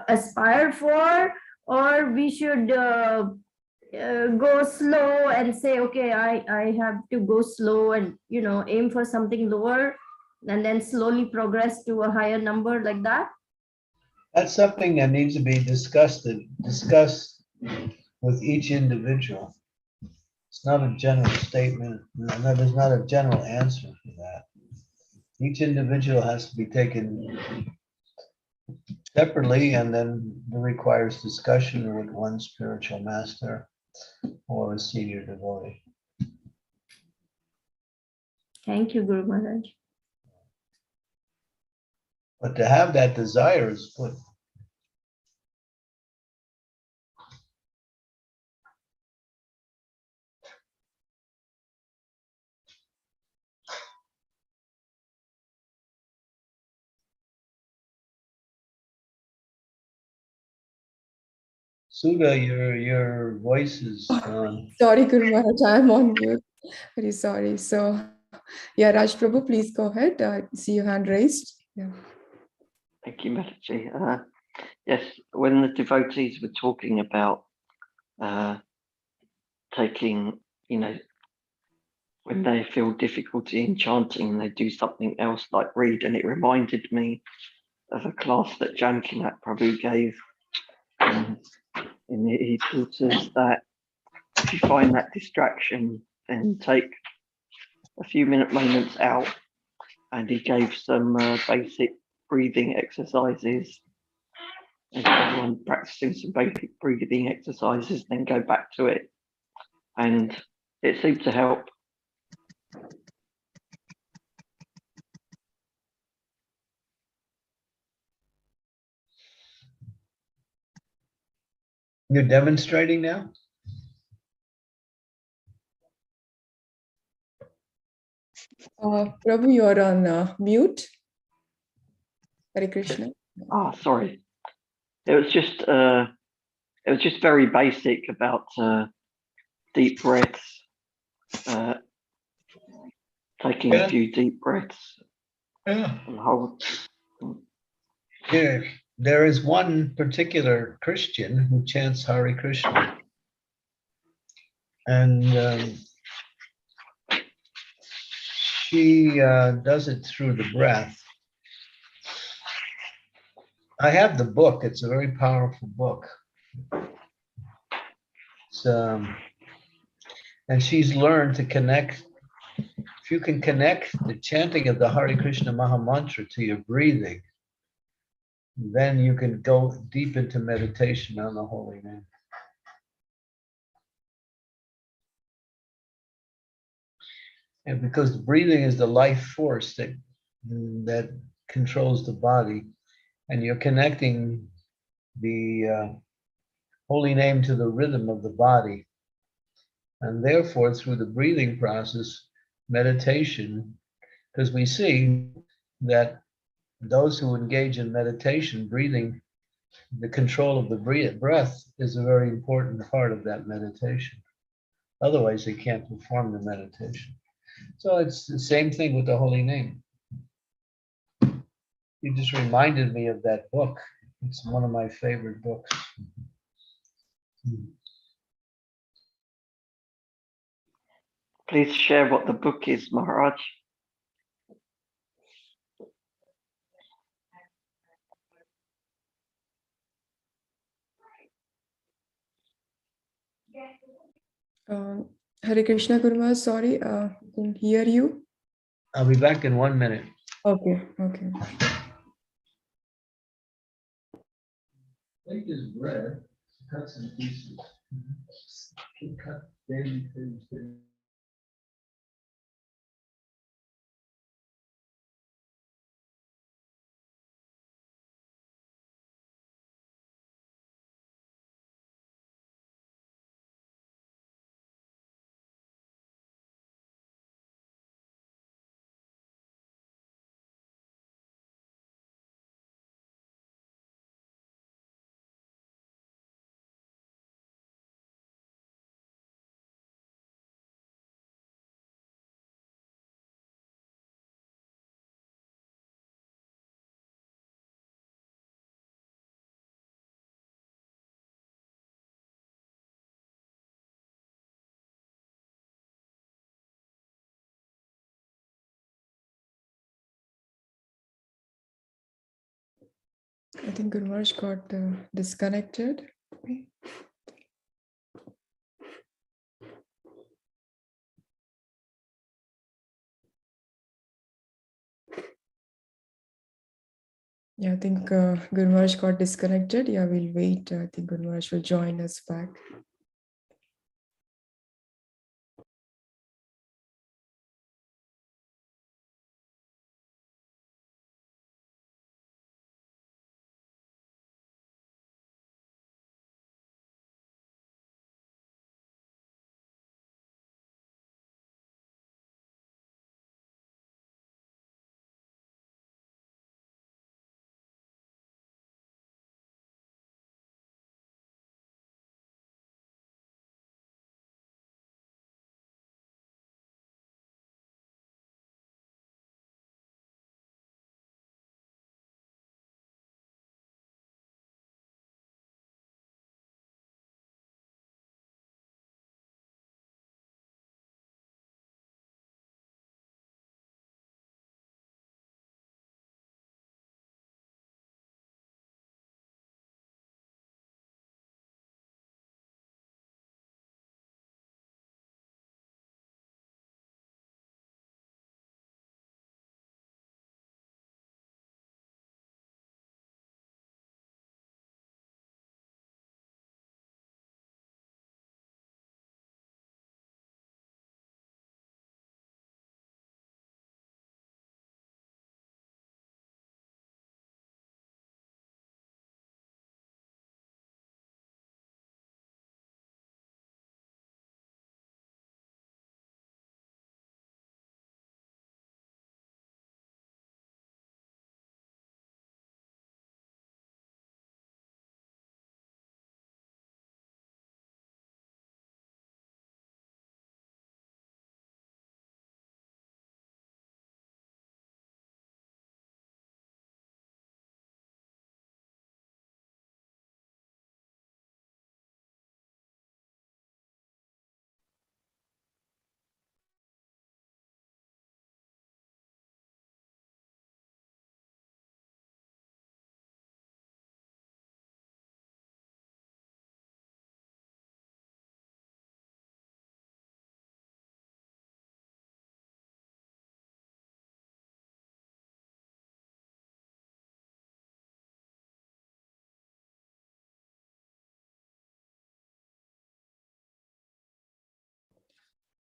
aspire for, or we should go slow and say, okay, I have to go slow and, aim for something lower and then slowly progress to a higher number like that? That's something that needs to be discussed with each individual. It's not a general statement. No, there's not a general answer for that. Each individual has to be taken separately, and then it requires discussion with one spiritual master or a senior devotee. Thank you, Guru Maharaj. But to have that desire is good. Sudha, your voice is gone. Sorry, Guru Maharaj, I'm on mute. Very sorry. So, yeah, Raj Prabhu, please go ahead. I see your hand raised. Yeah. Thank you, Mataji. Yes, when the devotees were talking about taking, when when they feel difficulty in chanting, they do something else like read. And it reminded me of a class that Jankinat Prabhu gave. And he taught us that if you find that distraction, then take a few moments out. And he gave some basic breathing exercises. And everyone practicing some basic breathing exercises, then go back to it. And it seemed to help. You're demonstrating now? Prabhu, you're on mute. Hare Krishna. Oh, sorry. It was just very basic about deep breaths, taking a few deep breaths Yeah. and hold. There is one particular Christian who chants Hare Krishna. And she does it through the breath. I have the book. It's a very powerful book. And she's learned to connect. If you can connect the chanting of the Hare Krishna Maha Mantra to your breathing, then you can go deep into meditation on the holy name. And because breathing is the life force that controls the body, and you're connecting the holy name to the rhythm of the body. And therefore, through the breathing process, meditation, because we see that those who engage in meditation, breathing, the control of the breath is a very important part of that meditation. Otherwise, they can't perform the meditation. So it's the same thing with the holy name. You just reminded me of that book. It's one of my favorite books. Please share what the book is, Maharaj. Hare Krishna Guru Maharaj, sorry, I couldn't hear you. I'll be back in 1 minute. Okay, okay. Take this bread, cut some pieces. Cut baby things. I think Guru Maharaj got disconnected. Yeah, I think Guru Maharaj got disconnected. Yeah, we'll wait. I think Guru Maharaj will join us back.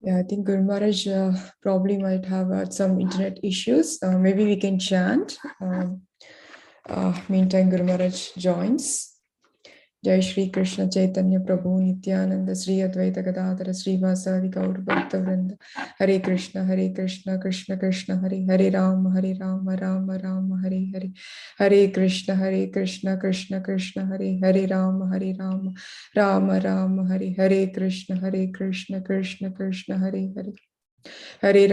Yeah, I think Guru Maharaj probably might have some internet issues. Maybe we can chant. Meantime, Guru Maharaj joins. Jai Shri Krishna Chaitanya Prabhu Nityananda Sri Advaita Gadadhara Sri Vasadi Gaur Bhakta Vrinda Hare Krishna Krishna Krishna Hare Hare Rama Rama Rama Hare Hare Hare Krishna Krishna Krishna Hare Hare Rama Rama Rama Hare Hare Krishna Krishna Krishna Hare Hare Hare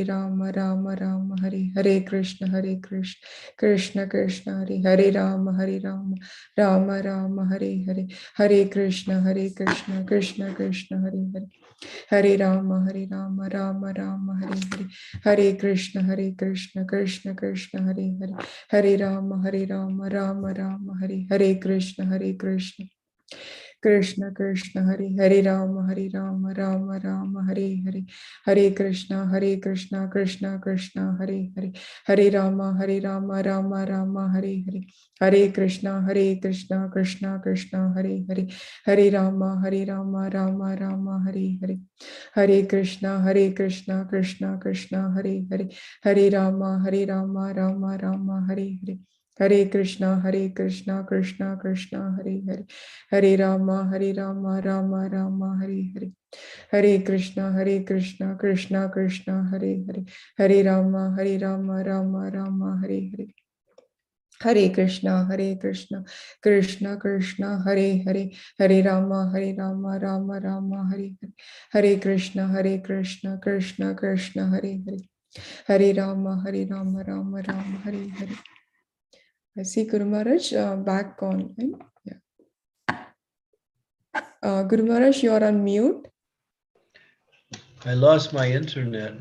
Rama Rama Rama Hare Hare Krishna Krishna Krishna Hare Hare Rama Rama Rama Hare Hare Hare Krishna Krishna Krishna Hare Hare Hare Rama Rama Rama Hare Hare Hare Krishna Krishna Krishna Hare Hare Hare Rama Rama Rama Hare Hare Krishna Krishna Krishna Hare Rama Rama Rama Hare Hare Hare Krishna Krishna Krishna Hare Hare Hare Rama Rama Rama Hare Hare Hare Krishna Krishna Krishna Hare Hare Hare Rama Rama Rama Hare Hare Hare Krishna Krishna Krishna Hare Hare Hare Rama Rama Rama Hare Hare Hare Krishna Krishna Krishna Hare Hare Hare Rama Rama Rama Hare Hare Hare Krishna Krishna Krishna Hare Hare Hare Rama Rama Rama Hare Hare Hare Krishna Krishna Krishna Hare Hare Hare Rama Rama Rama Hare Hare Hare Krishna Krishna Krishna Hare Hare Hare Rama Rama Rama Hare Hare. I see Guru Maharaj back on. Right? Yeah. Guru Maharaj, you are on mute. I lost my internet.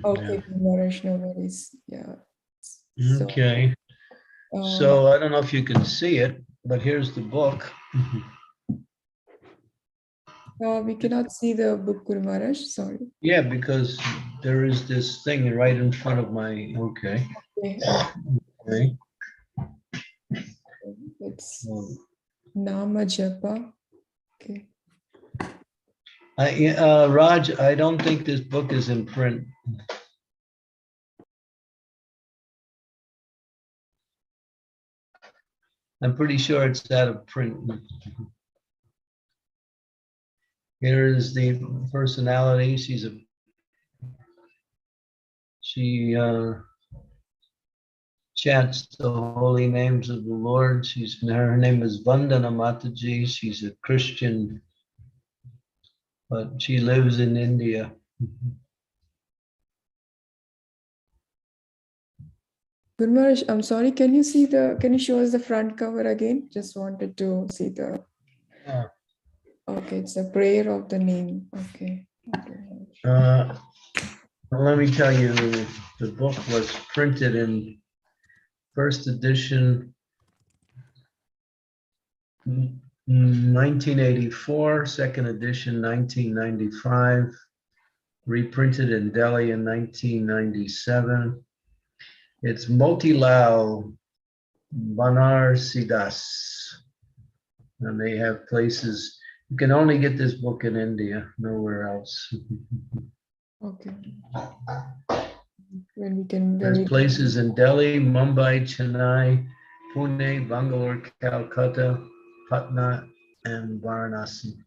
Okay, Yeah. Guru Maharaj, no worries. Yeah. Okay. So I don't know if you can see it, but here's the book. We cannot see the book, Guru Maharaj. Sorry. Yeah, because there is this thing right in front of my. Okay. Okay. It's Nama Japa. Okay. Raj, I don't think this book is in print. I'm pretty sure it's out of print. Here is the personality. She chants the holy names of the Lord. Her name is Vandana Mataji. She's a Christian, but she lives in India. Guru Maharaj, I'm sorry, can you show us the front cover again? Just wanted to see the. Okay, it's a prayer of the name. Okay. Let me tell you, the book was printed in first edition 1984, second edition 1995, reprinted in Delhi in 1997. It's Motilal Banarsidass, and they have places. You can only get this book in India, nowhere else. Okay. When we can. There's places in Delhi, Mumbai, Chennai, Pune, Bangalore, Calcutta, Patna, and Varanasi.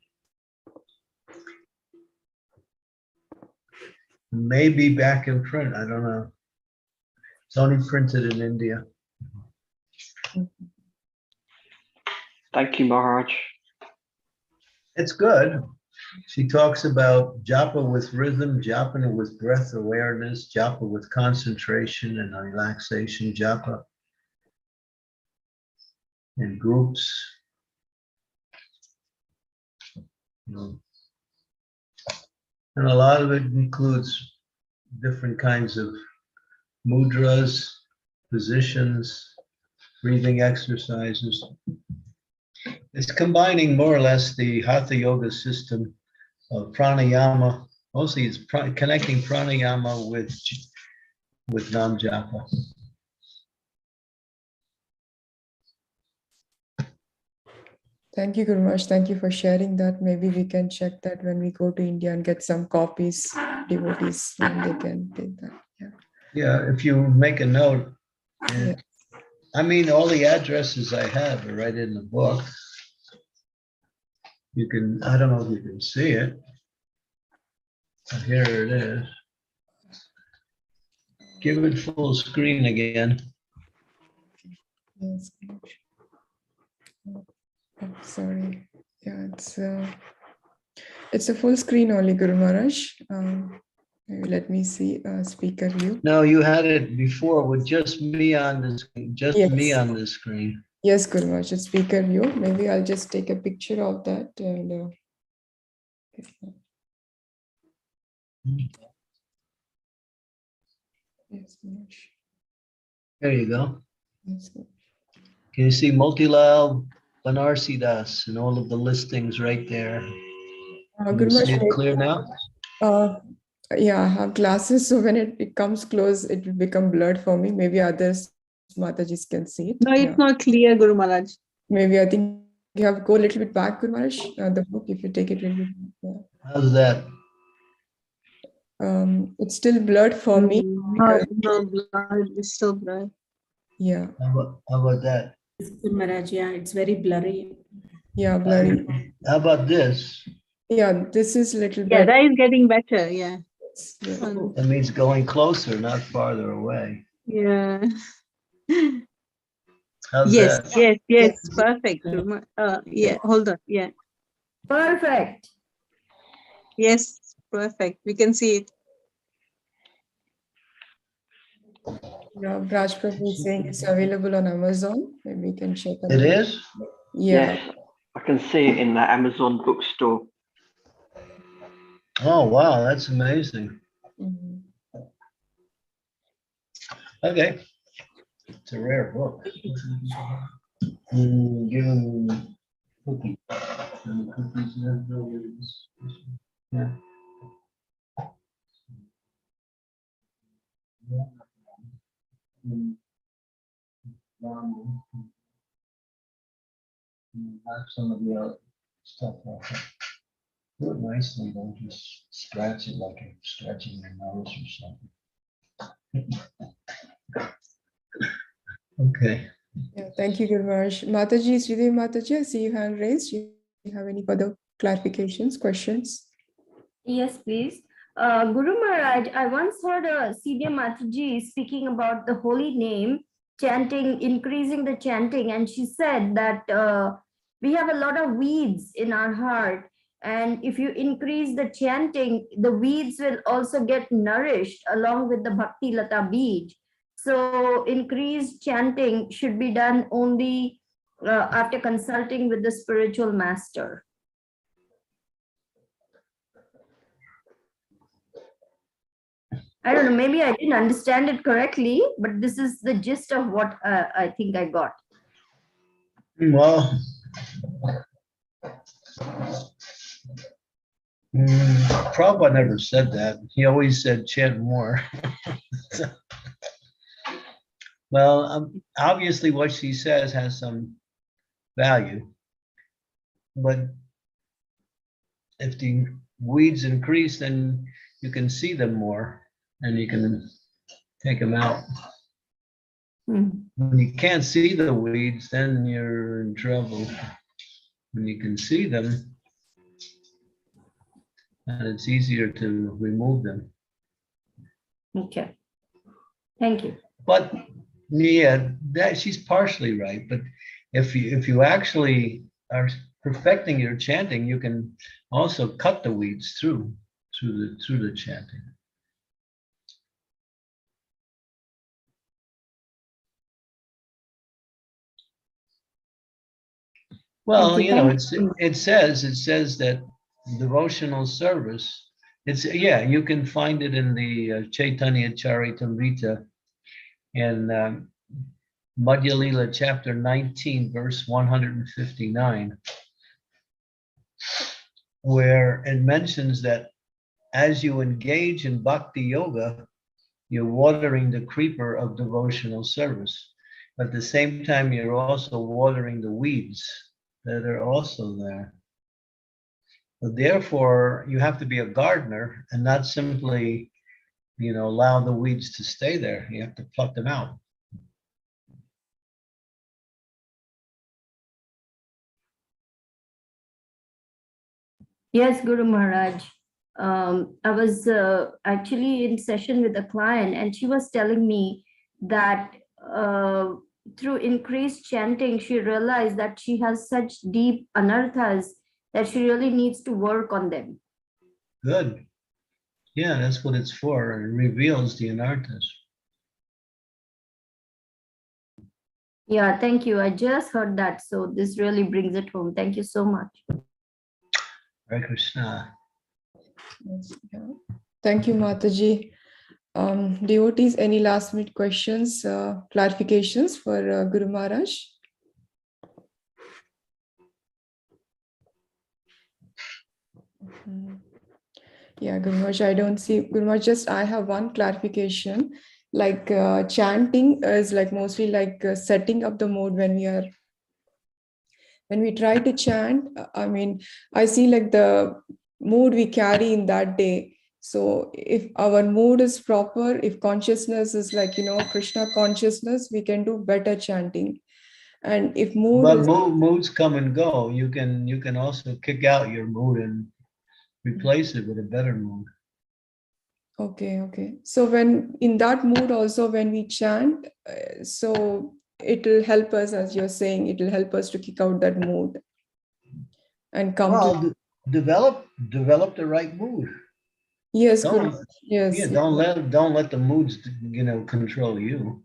Maybe back in print, I don't know. It's only printed in India. Thank you, Maharaj. It's good. She talks about japa with rhythm, japa with breath awareness, japa with concentration and relaxation, japa in groups. And a lot of it includes different kinds of mudras, positions, breathing exercises. It's combining more or less the Hatha Yoga system of pranayama. Mostly it's connecting pranayama with Nam Japa. Thank you, Guru Maharaj. Thank you for sharing that. Maybe we can check that when we go to India and get some copies, devotees, when they can take that. Yeah. Yeah, if you make a note, Yeah. I mean, all the addresses I have are right in the book. You can, I don't know if you can see it. But here it is. Give it full screen again. Yes. Oh, sorry. Yeah, it's a full screen only, Guru Maharaj. Maybe let me see speaker view. No, you had it before with just me on the screen, just me Yes. on the screen. Yes, Guru Maharaj, it's speaker view. Maybe I'll just take a picture of that and yes, Guru Maharaj. There you go. Yes, Guru. Can you see Motilal Banarsi Das and all of the listings right there? Can Guru you see Maharaj, it clear now? yeah, I have glasses, so when it comes close, it will become blurred for me. Maybe others, Matajis can see it. No, Yeah. it's not clear, Guru Maharaj. Maybe I think you have to go a little bit back, Guru Maharaj, the book, if you take it a little bit back. Yeah. How's that? It's still blurred for me. No, Because, no, blood is still blood. yeah, How about that? Guru Maharaj, yeah, it's very blurry. yeah, blurry. How about this? Yeah, this is a little Yeah, better. that is getting better. Yeah. Yeah. That means going closer, not farther away. Yeah. How's Yes, that? yes, yes. Yes. Perfect. Yeah, hold on. Yeah. Perfect. Yes, perfect. We can see it. Yeah, Raj Prabhu is saying it's available on Amazon. Maybe we can check on It is? Yeah. Yes, I can see it in the Amazon bookstore. Oh, wow, that's amazing. Mhm. Okay. It's a rare book. Give him cookie. And cookies, yeah. Have some of the other stuff like that. Do it nicely, don't just scratch it like you're scratching your nose or something. Okay. Yeah, thank you, Guru Maharaj. Mataji, Sridevi Mataji, I see your hand raised. Do you have any further clarifications, questions? Yes, please. Guru Maharaj, I once heard a Sridhar Mataji speaking about the holy name, chanting, increasing the chanting, and she said that we have a lot of weeds in our heart, and if you increase the chanting, the weeds will also get nourished along with the Bhakti Lata beej. So increased chanting should be done only after consulting with the spiritual master. I don't know, maybe I didn't understand it correctly, but this is the gist of what I think I got. Well, Prabhupada never said that. He always said chant more. Well, obviously what she says has some value, but if the weeds increase, then you can see them more and you can take them out. When you can't see the weeds, then you're in trouble. When you can see them, and it's easier to remove them. Okay. Thank you. But yeah, that she's partially right. But if you actually are perfecting your chanting, you can also cut the weeds through the chanting. Well, Okay, you know, thank you. it says that devotional service. It's you can find it in the Chaitanya Charitamrita in Madhya Lila chapter 19, verse 159, where it mentions that as you engage in bhakti yoga, you're watering the creeper of devotional service. But at the same time, you're also watering the weeds that are also there. But therefore, you have to be a gardener and not simply, allow the weeds to stay there. You have to pluck them out. Yes, Guru Maharaj. I was actually in session with a client, and she was telling me that through increased chanting, she realized that she has such deep anarthas that she really needs to work on them. Good. Yeah, that's what it's for. It reveals the anarthas. Yeah, thank you. I just heard that. So this really brings it home. Thank you so much. Hare Krishna. Yes, yeah. Thank you, Mataji. Devotees, any last minute questions, clarifications for Guru Maharaj? Yeah, Guru Maharaj, I don't see. Guru Maharaj, just I have one clarification. Like chanting is like mostly like setting up the mood when we try to chant. I mean, I see like the mood we carry in that day. So if our mood is proper, if consciousness is like, Krishna consciousness, we can do better chanting. And if mood But is, moods come and go. You can also kick out your mood and replace it with a better mood. okay. So when in that mood also, when we chant, so it will help us, as you're saying, it will help us to kick out that mood and come to. Develop the right mood. Yes, Guru. Yes. Yeah, don't let the moods control you.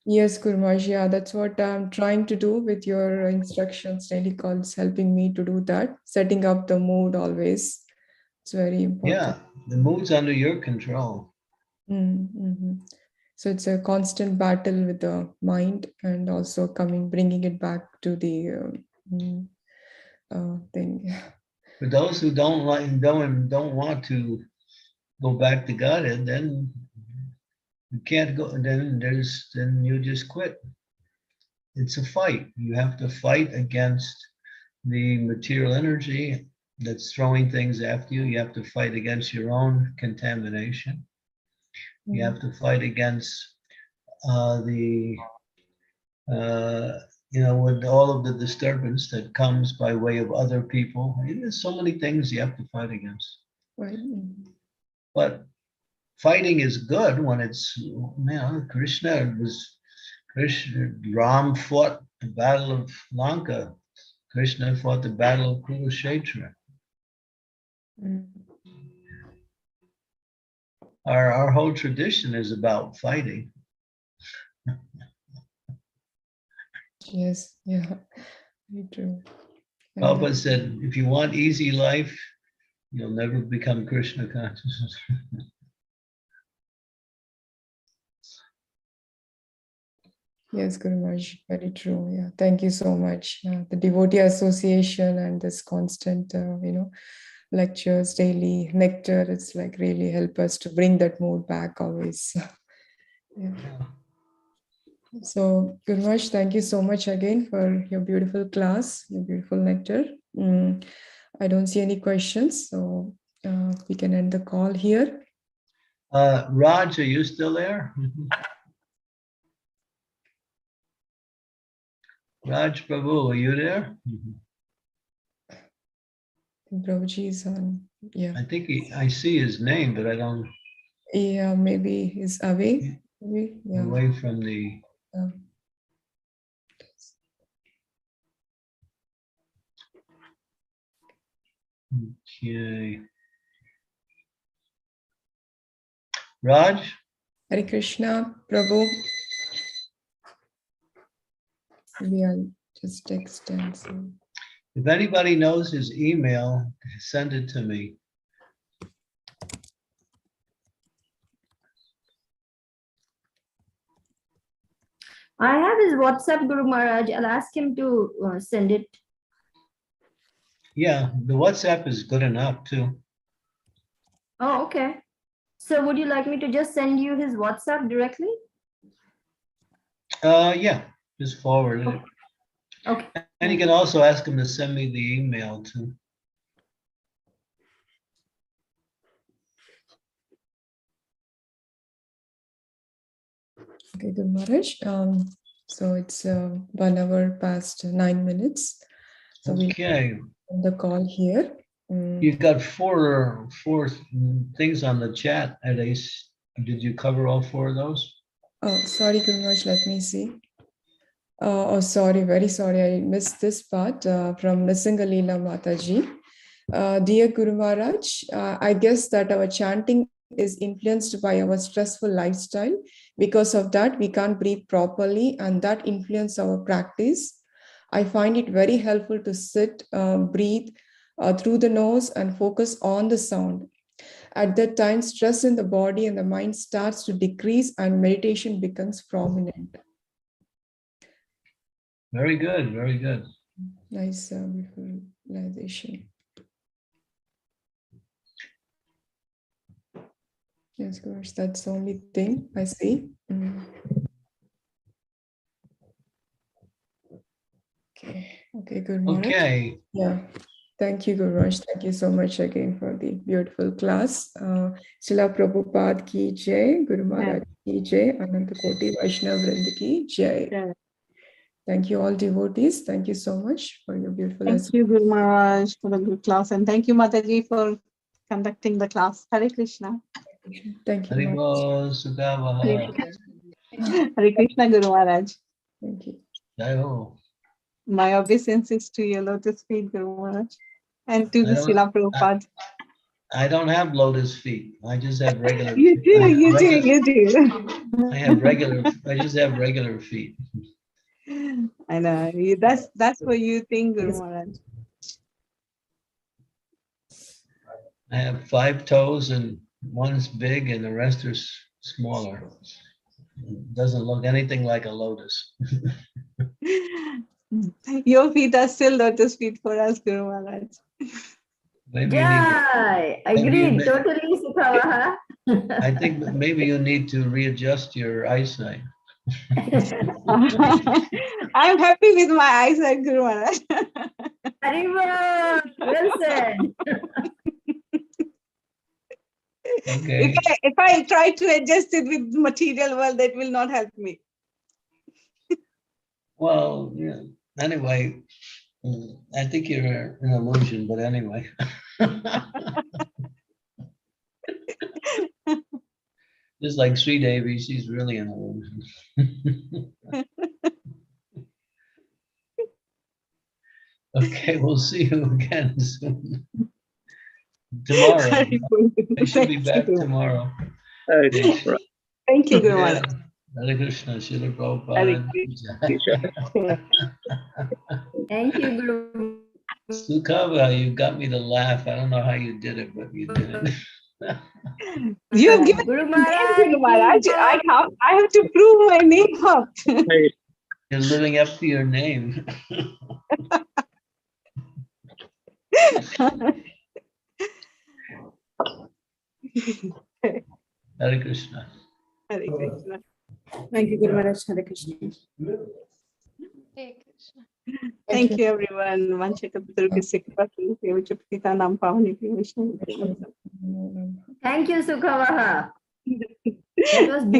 Yes, Guru Maharaj. Yeah, that's what I'm trying to do with your instructions. Daily calls helping me to do that, setting up the mood always. It's very important. Yeah, the mood's under your control. Mm-hmm. So it's a constant battle with the mind and also bringing it back to the thing. For those who don't want to go back to Godhead, then you can't go. Then you just quit. It's a fight. You have to fight against the material energy that's throwing things after you. You have to fight against your own contamination. You have to fight against with all of the disturbance that comes by way of other people. There's so many things you have to fight against. Right. But fighting is good when it's, Ram fought the Battle of Lanka. Krishna fought the Battle of Kurukshetra. Our whole tradition is about fighting. Yes, yeah, very true. Prabhupada said, if you want easy life, you'll never become Krishna conscious. Yes, Guru Maharaj, very true. Yeah, thank you so much. The devotee association and this constant, lectures, daily nectar, it's like really help us to bring that mood back always. Yeah. So, Guru Maharaj, thank you so much again for your beautiful class, your beautiful nectar. I don't see any questions, so we can end the call here. Raj, are you still there? Raj Prabhu, are you there? Prabhuji is on. Yeah. I think I see his name, but I don't. Yeah, maybe he's away. Maybe, yeah. Away from the. Okay. Raj? Hare Krishna, Prabhu. Maybe I'll just text him. So. If anybody knows his email, send it to me. I have his WhatsApp, Guru Maharaj. I'll ask him to send it. Yeah, the WhatsApp is good enough too. Oh, okay. So would you like me to just send you his WhatsApp directly? Yeah, just forward it. Okay. And you can also ask him to send me the email too. Okay, Guru Maharaj. So it's 1 hour past 9 minutes. So we'll Okay, end the call here. you've got four things on the chat. Did you cover all four of those? Oh, sorry, Guru Maharaj, let me see. Oh, sorry, very sorry. I missed this part from Nisangalila Mataji. Dear Guru Maharaj, I guess that our chanting is influenced by our stressful lifestyle. Because of that, we can't breathe properly, and that influences our practice. I find it very helpful to sit, breathe through the nose and focus on the sound. At that time, stress in the body and the mind starts to decrease and meditation becomes prominent. Very good, very good. Nice visualization. Yes, of course, that's the only thing I see. Okay, Guru Maharaj. Okay, Yeah, thank you, Guru Maharaj. Thank you so much again for the beautiful class. Srila Prabhupada ki jai, Guru Maharaj ki jai, Ananta Koti Vaishnav Vrind ki jai. Yeah. Thank you all devotees. Thank you so much for your beautiful Thank you, Guru Maharaj, for the good class. And thank you, Mataji, for conducting the class. Hare Krishna. Thank you, Hari Maharaj. Bol, Sukha Hare Krishna, Guru Maharaj. Thank you. Jai Ho. My obeisances to your lotus feet, Guru Maharaj. And to I the don't- Srila Prabhupada. I don't have lotus feet. I just have regular. You do, you do, you do. I just have regular feet. I know. That's what you think, Guru Maharaj. I have 5 toes and one's big and the rest are smaller. It doesn't look anything like a lotus. Your feet are still lotus feet for us, Guru Maharaj. Maybe you need to, Jai. maybe you Agreed. may- Totally, Sukhavaha. I think maybe you need to readjust your eyesight. I'm happy with my eyesight, Guru Maharaj. Haribol. Well said. Okay. If I try to adjust it with the material world, that will not help me. Well, yeah. Anyway, I think you're an illusion, but anyway. Just like Sri Devi, she's really an illusion. Okay, we'll see you again soon. Tomorrow. I should be back tomorrow. Thank you, Guru Maharaj. Hare Krishna, Srila Hare Prabhupada. Thank you, Guru. Sukava, you got me to laugh. I don't know how you did it, but you did it. You have given Guru me a name, Guru Maharaj. Maharaj. I have to prove my name up. You're living up to your name. Hare Krishna. Hare Krishna. Thank you, Guru Maharaj. Hare Krishna. Thank you, everyone. Thank you, Sukhavaha. That was beautiful.